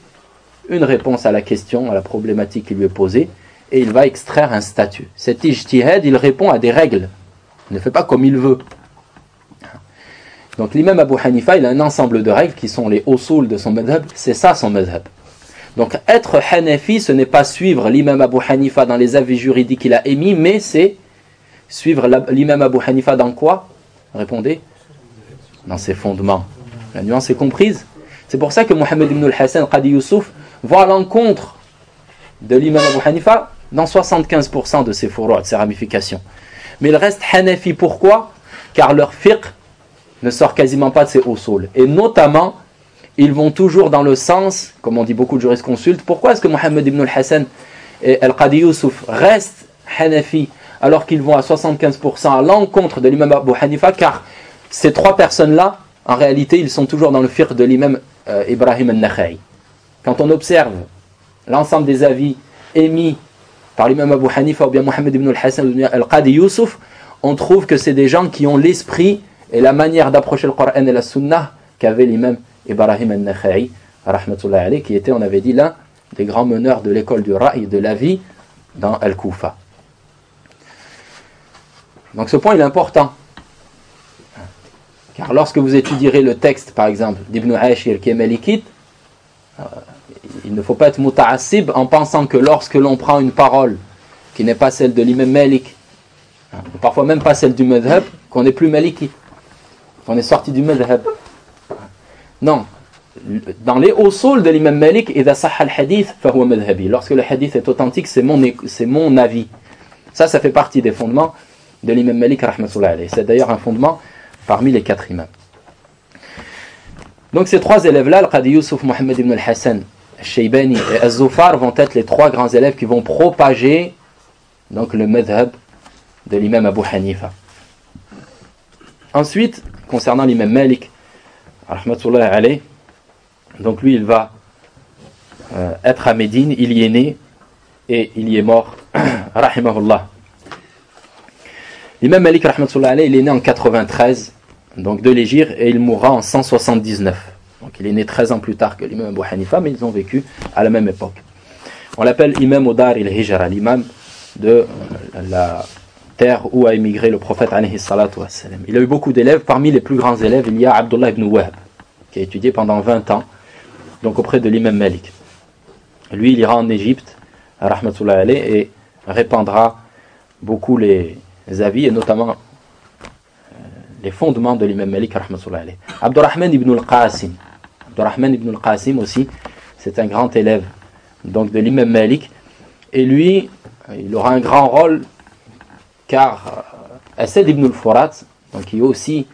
une réponse à la question, à la problématique qui lui est posée, et il va extraire un statut. Cet ijtihad, il répond à des règles. Il ne fait pas comme il veut. Donc l'imam Abu Hanifa, il a un ensemble de règles qui sont les usul de son madhab, c'est ça son madhab. Donc être Hanafi, ce n'est pas suivre l'imam Abu Hanifa dans les avis juridiques qu'il a émis, mais c'est suivre l'imam Abu Hanifa dans quoi? Répondez. Dans ses fondements. La nuance est comprise. C'est pour ça que Mohammed ibn al-Hassan Qadi Yusuf va à l'encontre de l'imam Abu Hanifa dans 75% de ses furu', de ses ramifications. Mais il reste Hanafi. Pourquoi? Car leur fiqh ne sort quasiment pas de ses usul. Et notamment, ils vont toujours dans le sens, comme on dit beaucoup de jurisconsultes, pourquoi est-ce que Mohammed ibn al-Hassan et Al-Qadi Yusuf restent Hanafi alors qu'ils vont à 75% à l'encontre de l'imam Abu Hanifa? Car ces trois personnes-là, en réalité, ils sont toujours dans le fiqh de l'imam Ibrahim al-Nakha'i. Quand on observe l'ensemble des avis émis par l'imam Abu Hanifa ou bien Mohammed ibn al-Hassan ou bien Al-Qadi Yusuf, on trouve que c'est des gens qui ont l'esprit et la manière d'approcher le Coran et la Sunna qu'avait l'imam Ibrahim al-Nakha'i, rahmatullah alayhi, qui était, on avait dit, l'un des grands meneurs de l'école du Ra'i, de la vie, dans Al-Koufa. Donc ce point il est important. Car lorsque vous étudierez le texte, par exemple, d'Ibn Ashir qui est malikite, il ne faut pas être muta'assib en pensant que lorsque l'on prend une parole qui n'est pas celle de l'imam Malik, parfois même pas celle du madhab, qu'on n'est plus maliki, qu'on est sorti du madhab. Non, dans les usul de l'imam Malik, idha sahha al-hadith, fahuwa madhabi. Lorsque le hadith est authentique, c'est mon avis. Ça fait partie des fondements de l'imam Malik rahmatullah alayhi. C'est d'ailleurs un fondement parmi les 4 imams. Donc ces 3 élèves-là, Al-Qadi Yusuf, Mohammed ibn al-Hassan, Al-Shaybani et Al-Zufar, vont être les 3 grands élèves qui vont propager donc, le madhab de l'imam Abu Hanifa. Ensuite, concernant l'imam Malik rahmatullah alayhi, donc lui il va être à Médine, il y est né et il y est mort rahimahullah. L'imam Malik rahmatullah alayhi, il est né en 93 donc de l'Hégire et il mourra en 179. Donc il est né 13 ans plus tard que l'imam Abu Hanifa, mais ils ont vécu à la même époque. On l'appelle imam Udar il-Hijra, l'imam de la terre où a émigré le prophète alayhi salatu wassalam. Il a eu beaucoup d'élèves. Parmi les plus grands élèves, il y a Abdullah ibn Wahb, qui a étudié pendant 20 ans donc auprès de l'imam Malik. Lui, il ira en Égypte, rahmatullah alayhi, et répandra beaucoup les avis, et notamment les fondements de l'imam Malik, rahmatullah alayhi. Abdurrahman ibn al-Qasim. Abdurrahman ibn al-Qasim aussi, c'est un grand élève donc de l'imam Malik. Et lui, il aura un grand rôle, car Asad ibn al-Furat, donc qui aussi,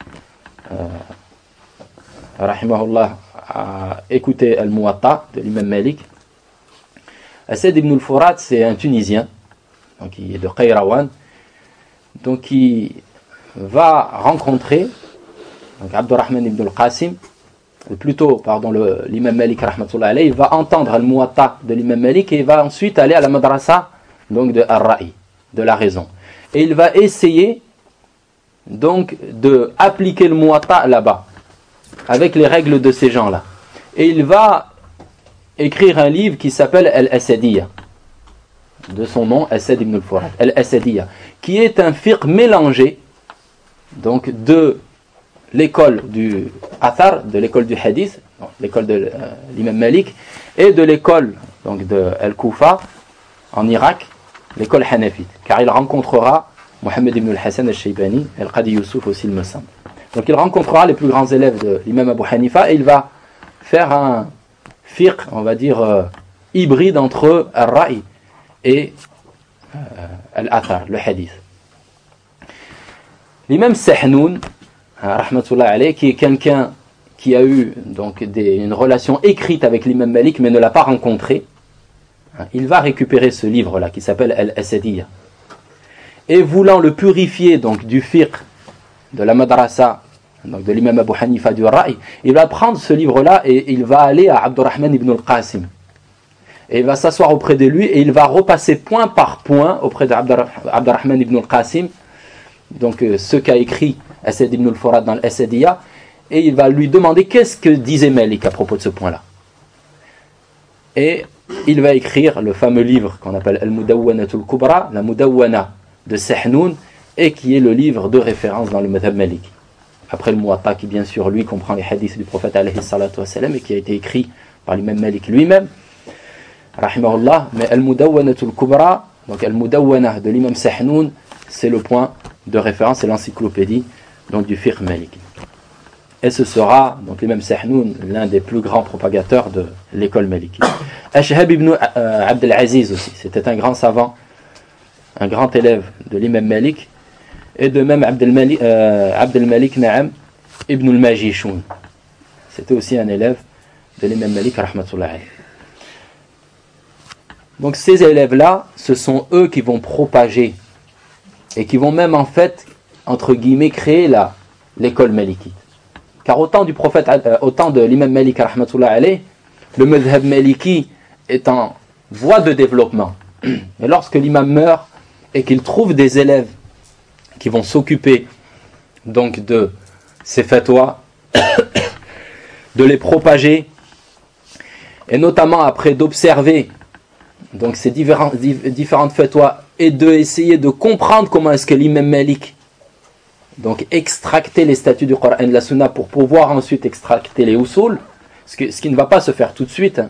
rahimahullah, a écouté al-Muwatta de l'imam Malik. Asad ibn al-Furat, c'est un Tunisien, donc il est de Qayrawan, donc il va rencontrer donc Abdurrahman ibn al-Qasim, ou plutôt, pardon, l'imam Malik rahmatullah alayhi, il va entendre al-Muwatta de l'imam Malik et il va ensuite aller à la madrasa donc de Ar-Ra'i, de la raison. Et il va essayer donc de appliquer le Muwatta là-bas, avec les règles de ces gens-là. Et il va écrire un livre qui s'appelle Al-Asadiyya, de son nom, Asad ibn al-Furat, Al-Asadiyya, qui est un fiqh mélangé donc de l'école du Athar, de l'école du Hadith, l'école de l'imam Malik, et de l'école donc de Al-Kufa en Irak, l'école Hanafite, car il rencontrera Mohammed ibn al-Hassan al-Shaybani et Al-Qadi Yusuf aussi, il me semble. Donc il rencontrera les plus grands élèves de l'imam Abu Hanifa et il va faire un fiqh, on va dire, hybride entre Ar-Ra'i et Al-Athar, le Hadith. L'imam Sahnoun, rahmatullah alayhi, qui est quelqu'un qui a eu donc une relation écrite avec l'imam Malik mais ne l'a pas rencontré, il va récupérer ce livre-là qui s'appelle Al-Asadiyya. Et voulant le purifier donc du fiqh de la madrasa, donc de l'imam Abu Hanifa du Ra'i, il va prendre ce livre-là et il va aller à Abdurrahman ibn al-Qasim. Et il va s'asseoir auprès de lui et il va repasser point par point auprès d'Abdurrahman ibn al-Qasim, donc ce qu'a écrit Asad ibn al-Furat dans l'Asadiyya, et il va lui demander qu'est-ce que disait Malik à propos de ce point-là. Et il va écrire le fameux livre qu'on appelle Al-Mudawwanatul Kubra, la Mudawwana de Sahnoun, et qui est le livre de référence dans le madhab Malik. Après le Muwatta, qui bien sûr lui comprend les hadiths du prophète alayhi salatu wassalam, et qui a été écrit par l'imam Malik lui-même, rahimahullah. Mais Al-Mudawwanatul Kubra, donc Al-Mudawwana de l'imam Sahnoun, c'est le point de référence, c'est l'encyclopédie donc du fiqh Maliki. Et ce sera, donc l'imam Sahnoun, l'un des plus grands propagateurs de l'école Maliki. Ashhab ibn Abd al-Aziz aussi, c'était un grand savant, un grand élève de l'imam Malik, et de même Abd al-Malik Na'am ibn al-Majishoun. C'était aussi un élève de l'imam Malik, rahmatullah alayhi. Donc ces élèves-là, ce sont eux qui vont propager et qui vont même en fait, entre guillemets, créer l'école malikite. Car au temps du prophète, au temps de l'imam Malik, rahmatullah alayhi, le madhab maliki est en voie de développement. Et lorsque l'imam meurt et qu'il trouve des élèves qui vont s'occuper donc de ces fatwas, de les propager, et notamment après d'observer donc ces différentes fatwas et d'essayer de comprendre comment est-ce que l'imam Malik donc extracter les statuts du Coran et de la Sunna pour pouvoir ensuite extracter les usul, ce qui ne va pas se faire tout de suite,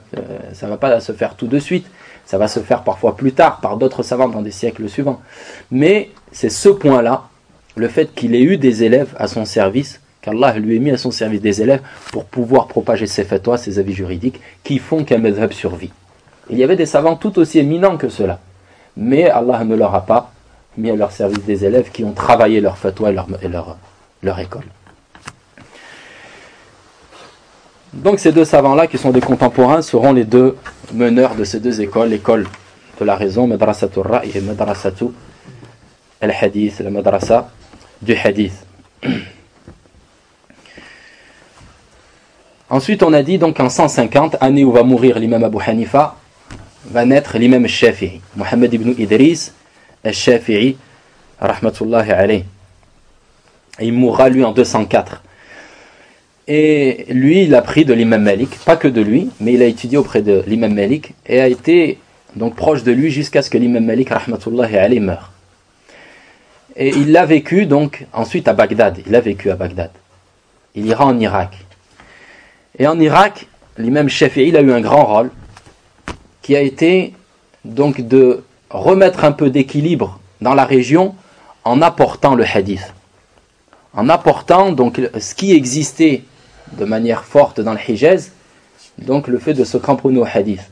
ça ne va pas se faire tout de suite, Ça va se faire parfois plus tard par d'autres savants dans des siècles suivants. Mais c'est ce point-là, le fait qu'il ait eu des élèves à son service, qu'Allah lui ait mis à son service des élèves pour pouvoir propager ses fatwas, ses avis juridiques, qui font qu'un madhab survit. Il y avait des savants tout aussi éminents que cela. Mais Allah ne leur a pas mis à leur service des élèves qui ont travaillé leur fatwa et leur école. Donc ces deux savants-là, qui sont des contemporains, seront les deux meneurs de ces deux écoles, l'école de la raison, Madrasatul Ra'i et Madrasatul al-Hadith, la madrasa du Hadith. Ensuite, on a dit donc en 150, année où va mourir l'imam Abu Hanifa, va naître l'imam al-Shafi'i, Mohammed ibn Idris al-Shafi'i, rahmatullahi alayh. Et il mourra lui en 204. Et lui, il a pris de l'imam Malik, pas que de lui, mais il a étudié auprès de l'imam Malik et a été donc proche de lui jusqu'à ce que l'imam Malik, rahmatullahi alayh, meure. Et il l'a vécu donc ensuite à Bagdad. Il a vécu à Bagdad. Il ira en Irak. Et en Irak, l'imam Shafi'i, il a eu un grand rôle qui a été donc de remettre un peu d'équilibre dans la région en apportant le hadith. En apportant donc ce qui existait de manière forte dans le Hijaz, donc le fait de se cramponner au hadith.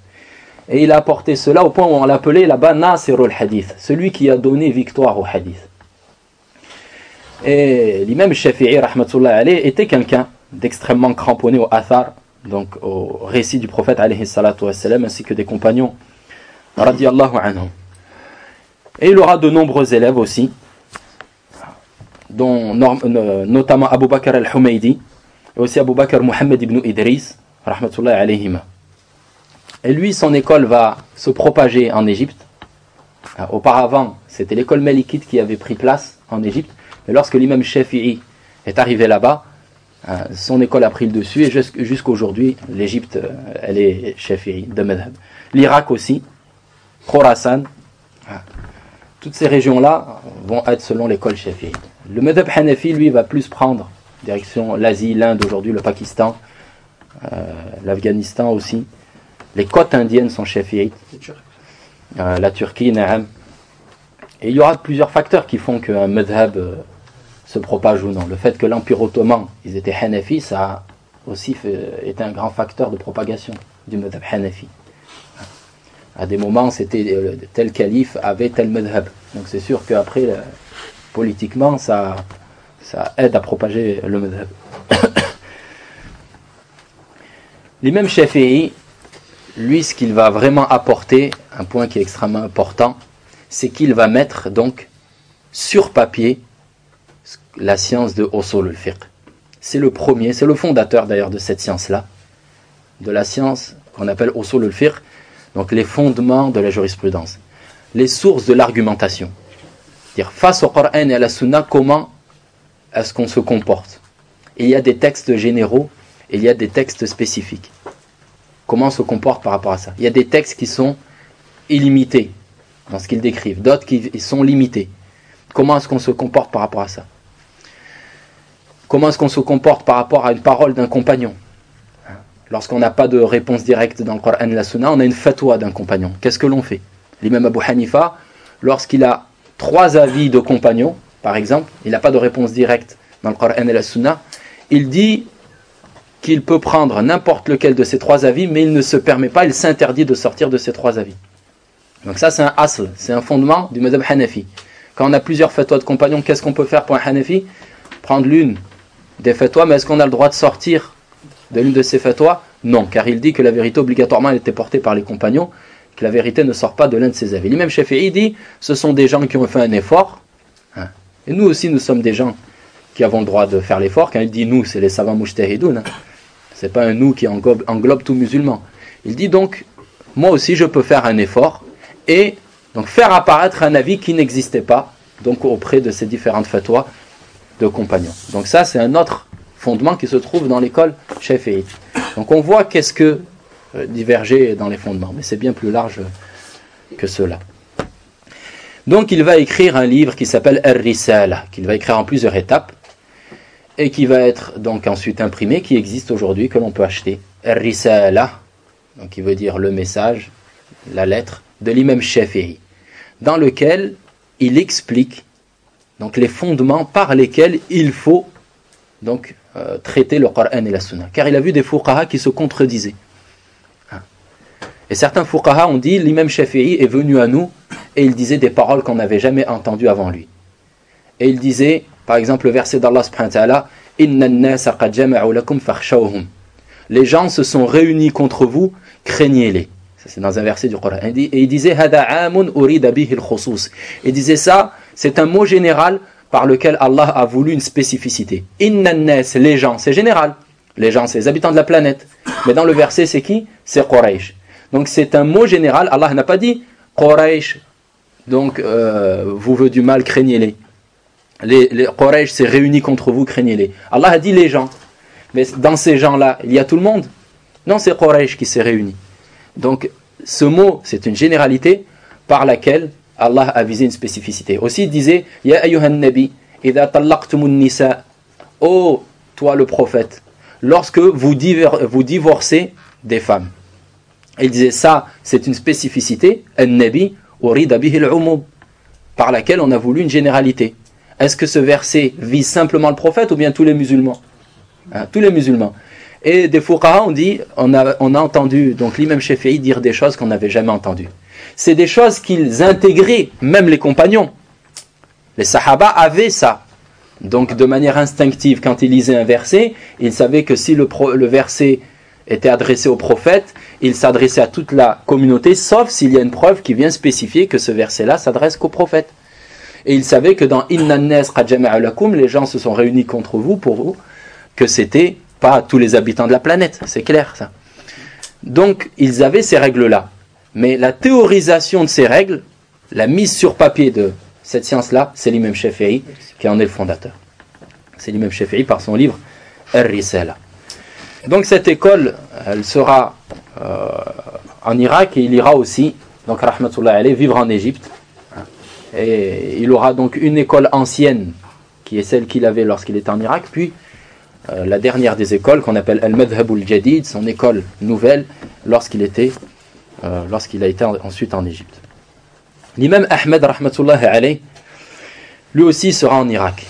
Et il a apporté cela au point où on l'appelait là-bas Nasirul Hadith, celui qui a donné victoire au hadith. Et l'imam Shafi'i, rahmatullah alayh, était quelqu'un d'extrêmement cramponné au athar, donc au récit du prophète alayhi salatu wassalam, ainsi que des compagnons radiyallahu anhum. Et il aura de nombreux élèves aussi, dont notamment Abu Bakr al-Humaydi et aussi Abu Bakr Mohammed ibn Idris, rahmatullahi alayhima. Et lui, son école va se propager en Égypte. Auparavant, c'était l'école malikite qui avait pris place en Égypte, mais lorsque l'imam Shafi'i est arrivé là-bas, son école a pris le dessus, et jusqu'à aujourd'hui, l'Égypte, elle est Shafi'i de madhab. L'Irak aussi, Khorasan, toutes ces régions-là vont être selon l'école Shafi'i. Le madhab Hanafi, lui, va plus prendre direction l'Asie, l'Inde aujourd'hui, le Pakistan, l'Afghanistan aussi. Les côtes indiennes sont Shafi'ites, la Turquie, Na'am. Et il y aura plusieurs facteurs qui font qu'un madhab se propage ou non. Le fait que l'Empire ottoman, ils étaient Hanafi, ça a aussi été un grand facteur de propagation du madhab Hanafi. À des moments, c'était tel calife avait tel madhab. Donc c'est sûr qu'après, politiquement, ça aide à propager le madhab. L'imam Shafi'i, lui, ce qu'il va vraiment apporter, un point qui est extrêmement important, c'est qu'il va mettre donc sur papier la science de Usul al-Fiqh. C'est le premier, c'est le fondateur d'ailleurs de cette science-là, de la science qu'on appelle Usul al-Fiqh, donc les fondements de la jurisprudence, les sources de l'argumentation. C'est-à-dire, face au Coran et à la Sunna, comment est-ce qu'on se comporte? Il y a des textes généraux et il y a des textes spécifiques. Comment on se comporte par rapport à ça? Il y a des textes qui sont illimités dans ce qu'ils décrivent, d'autres qui sont limités. Comment est-ce qu'on se comporte par rapport à ça? Comment est-ce qu'on se comporte par rapport à une parole d'un compagnon? Lorsqu'on n'a pas de réponse directe dans le Coran et la Sunna, on a une fatwa d'un compagnon. Qu'est-ce que l'on fait? L'imam Abu Hanifa, lorsqu'il a 3 avis de compagnons, par exemple, il n'a pas de réponse directe dans le Coran et la Sunna, il dit qu'il peut prendre n'importe lequel de ces 3 avis, mais il ne se permet pas, il s'interdit de sortir de ces 3 avis. Donc ça, c'est un asl, c'est un fondement du madhab Hanafi. Quand on a plusieurs fatwas de compagnons, qu'est-ce qu'on peut faire pour un Hanafi? Prendre l'une des fatwas, mais est-ce qu'on a le droit de sortir de l'une de ces fatwas? Non, car il dit que la vérité obligatoirement elle était portée par les compagnons, que la vérité ne sort pas de l'un de ses avis. L'imam Shafi'i dit, ce sont des gens qui ont fait un effort, et nous aussi nous sommes des gens qui avons le droit de faire l'effort. Quand il dit nous, c'est les savants mujtahidoun, c'est pas un nous qui englobe tout musulman. Il dit donc, moi aussi je peux faire un effort, et donc faire apparaître un avis qui n'existait pas donc auprès de ces différentes fatwas de compagnons. Donc ça, c'est un autre fondement qui se trouve dans l'école Shafi'ite. Donc on voit qu'est-ce que diverger dans les fondements, mais c'est bien plus large que cela. Donc il va écrire un livre qui s'appelle Ar-Risala, qu'il va écrire en plusieurs étapes, et qui va être donc ensuite imprimé, qui existe aujourd'hui, que l'on peut acheter. Ar-Risala, donc qui veut dire le message, la lettre de l'imam Shafi'i, dans lequel il explique donc les fondements par lesquels il faut donc traiter le Coran et la Sunna. Car il a vu des fuqaha qui se contredisaient. Et certains fuqaha ont dit, l'imam Shafi'i est venu à nous et il disait des paroles qu'on n'avait jamais entendues avant lui. Et il disait, par exemple, le verset d'Allah subhanahu wa ta'ala, Inna an-nasa qad jama'u lakum fakhshawhum. Les gens se sont réunis contre vous, craignez-les. Ça, c'est dans un verset du Coran. Et il disait, Hada amun urida bihi al-khusus. Il disait ça, c'est un mot général par lequel Allah a voulu une spécificité. Inna an-nas, les gens, c'est général. Les gens, c'est les habitants de la planète. Mais dans le verset, c'est qui? C'est Quraysh. Donc c'est un mot général. Allah n'a pas dit Quraysh, donc vous veut du mal, craignez-les. Les Quraysh s'est réunis contre vous, craignez-les. Allah a dit les gens. Mais dans ces gens-là, il y a tout le monde? Non, c'est Quraysh qui s'est réuni. Donc ce mot, c'est une généralité par laquelle Allah a visé une spécificité. Aussi il disait Ya ayyuhan nabi, idha tallaqtumun nisa. Oh, toi le prophète, lorsque vous divorcez des femmes. Il disait ça, c'est une spécificité, an-nabi urida bihi al-umum, par laquelle on a voulu une généralité. Est-ce que ce verset vise simplement le prophète ou bien tous les musulmans? Tous les musulmans. Et des fuqaha ont dit, on a entendu donc l'imam Shafi'i dire des choses qu'on n'avait jamais entendues. C'est des choses qu'ils intégraient, même les compagnons. Les sahaba avaient ça. Donc de manière instinctive, quand ils lisaient un verset, ils savaient que si le verset était adressé au prophète, il s'adressait à toute la communauté, sauf s'il y a une preuve qui vient spécifier que ce verset-là s'adresse qu'au prophète. Et ils savaient que dans Inna an-nas qad jama'u lakum, les gens se sont réunis contre vous, pour vous, que c'était pas tous les habitants de la planète, c'est clair ça. Donc ils avaient ces règles-là. Mais la théorisation de ces règles, la mise sur papier de cette science-là, c'est l'imam Shafi'i qui en est le fondateur. C'est l'imam Shafi'i par son livre Ar-Risala. Donc cette école, elle sera en Irak et il ira aussi, donc rahmatullah alayh, vivre en Égypte. Et il aura donc une école ancienne qui est celle qu'il avait lorsqu'il était en Irak, puis la dernière des écoles qu'on appelle Al-Madhhab al-Jadid, son école nouvelle lorsqu'il a été ensuite en Égypte. L'imam Ahmed rahmatullah alayh, lui aussi sera en Irak.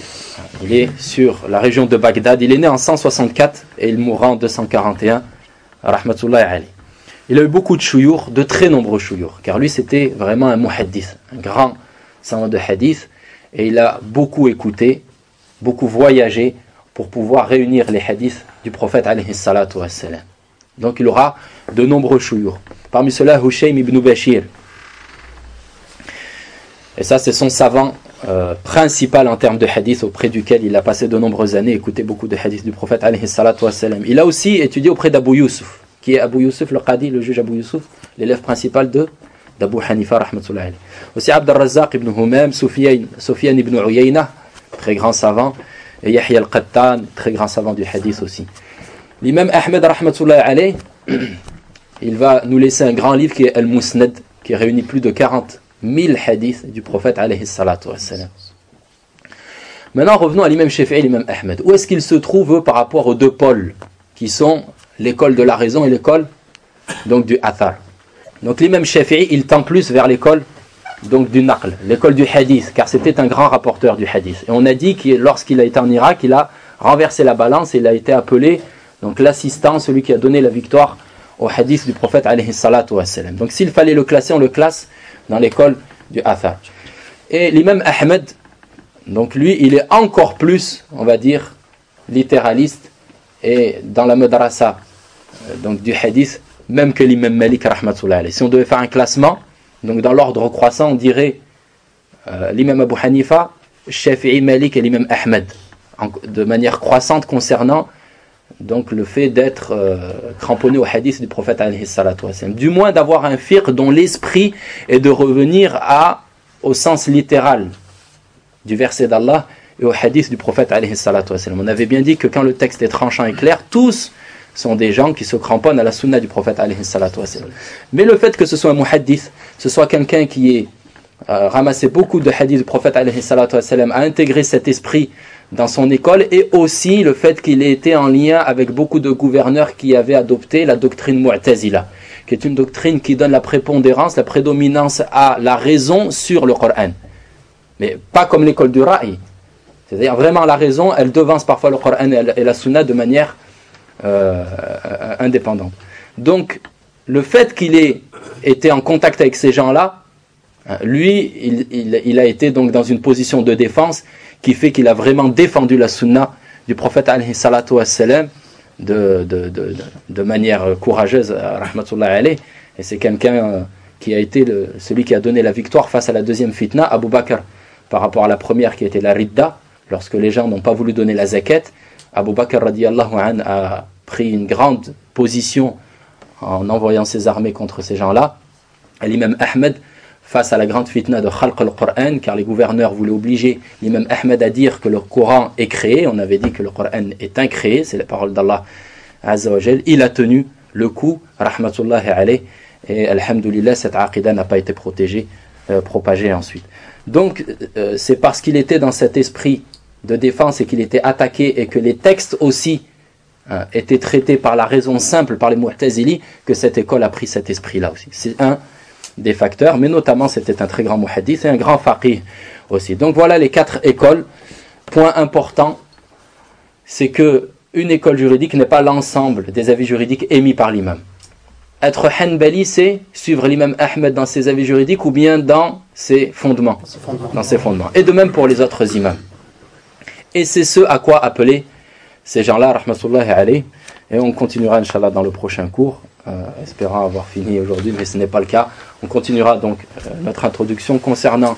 Il est sur la région de Bagdad. Il est né en 164 et il mourra en 241 rahmatullah alayh. Il a eu beaucoup de chouyour, de très nombreux chouyour, car lui c'était vraiment un muhaddith, un grand savant de hadith, et il a beaucoup écouté, beaucoup voyagé pour pouvoir réunir les hadiths du prophète alayhi salatu wassalam. Donc il aura de nombreux chouyour. Parmi ceux-là, Hushaym ibn Bashir. Et ça c'est son savant principal en termes de hadith, auprès duquel il a passé de nombreuses années, écouté beaucoup de hadiths du prophète alayhi salatu wassalam. Il a aussi étudié auprès d'Abu Yusuf, qui est Abu Yusuf le Qadi, le juge Abu Yusuf, l'élève principal d'Abu Hanifa rahmatullah alayh. Aussi Abd al-Razzaq ibn Humam, Sufyan ibn Uyayna, très grand savant, et Yahya al-Qattan, très grand savant du hadith aussi. L'imam Ahmed rahmatullah alayh, il va nous laisser un grand livre qui est Al-Musnad, qui réunit plus de 40 000 hadiths du prophète alayhi salatu wassalam. Maintenant revenons à l'imam Shafi'i et l'imam Ahmed. Où est-ce qu'ils se trouvent par rapport aux deux pôles qui sont l'école de la raison et l'école donc du athar? Donc l'imam Shafi'i il tend plus vers l'école donc du naql, l'école du hadith, car c'était un grand rapporteur du hadith. Et on a dit que lorsqu'il a été en Irak, il a renversé la balance et il a été appelé donc l'assistant, celui qui a donné la victoire au hadith du prophète alayhi salatu wassalam. Donc s'il fallait le classer, on le classe dans l'école du athar. Et l'imam Ahmed, donc lui, il est encore plus, on va dire, littéraliste et dans la madrasa donc du hadith, même que l'imam Malik rahmatullah alayh. Si on devait faire un classement, donc dans l'ordre croissant, on dirait l'imam Abu Hanifa, Shafi'i, Malik et l'imam Ahmed, de manière croissante concernant donc le fait d'être cramponné au hadith du prophète alayhi salatu wassalam. Du moins d'avoir un fiqh dont l'esprit est de revenir au sens littéral du verset d'Allah et au hadith du prophète alayhi salatu wassalam. On avait bien dit que quand le texte est tranchant et clair, tous sont des gens qui se cramponnent à la sunna du prophète alayhi salatu wassalam. Mais le fait que ce soit un muhaddith, ce soit quelqu'un qui ait ramassé beaucoup de hadiths du prophète alayhi salatu wassalam, a intégré cet esprit dans son école, et aussi le fait qu'il ait été en lien avec beaucoup de gouverneurs qui avaient adopté la doctrine Mu'tazila, qui est une doctrine qui donne la prépondérance, la prédominance à la raison sur le Coran. Mais pas comme l'école du Ra'i. C'est-à-dire vraiment la raison, elle devance parfois le Coran et la Sunna de manière indépendante. Donc, le fait qu'il ait été en contact avec ces gens-là, lui, il a été donc dans une position de défense qui fait qu'il a vraiment défendu la Sunna du prophète alayhi salatu wassalam de manière courageuse, rahmatullah alayh. Et c'est quelqu'un qui a été celui qui a donné la victoire face à la deuxième fitna, Abu Bakr, par rapport à la première qui était la ridda, lorsque les gens n'ont pas voulu donner la zakat. Abu Bakr radiyallahu anhu a pris une grande position en envoyant ses armées contre ces gens-là. L'imam Ahmed, face à la grande fitna de Khalq al-Qur'an, car les gouverneurs voulaient obliger l'imam Ahmed à dire que le Coran est créé. On avait dit que le Coran est incréé, c'est la parole d'Allah Azza wa Jal. Il a tenu le coup, rahmatullahi alayh, et alhamdulillah, cette aqidah n'a pas été propagée ensuite. Donc, c'est parce qu'il était dans cet esprit de défense et qu'il était attaqué et que les textes aussi étaient traités par la raison simple, par les Mu'tazili, que cette école a pris cet esprit-là aussi. C'est un des facteurs, mais notamment c'était un très grand muhaddith et un grand faqih aussi. Donc voilà les 4 écoles. Point important, c'est que une école juridique n'est pas l'ensemble des avis juridiques émis par l'imam. Être Hanbali, c'est suivre l'imam Ahmed dans ses avis juridiques ou bien dans ses fondements. Et de même pour les autres imams. Et c'est ce à quoi appeler ces gens-là, rahmatullahi alayh. Et on continuera, Inch'Allah, dans le prochain cours, espérant avoir fini aujourd'hui, mais ce n'est pas le cas. On continuera donc notre introduction concernant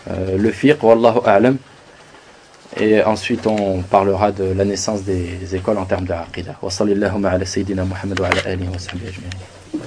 le fiqh, wallahu a'lam. Et ensuite, on parlera de la naissance des écoles en termes de aqidah. Wa sallallahu ala sayyidina Muhammad wa ala alihi wa sahbihi ajma'in.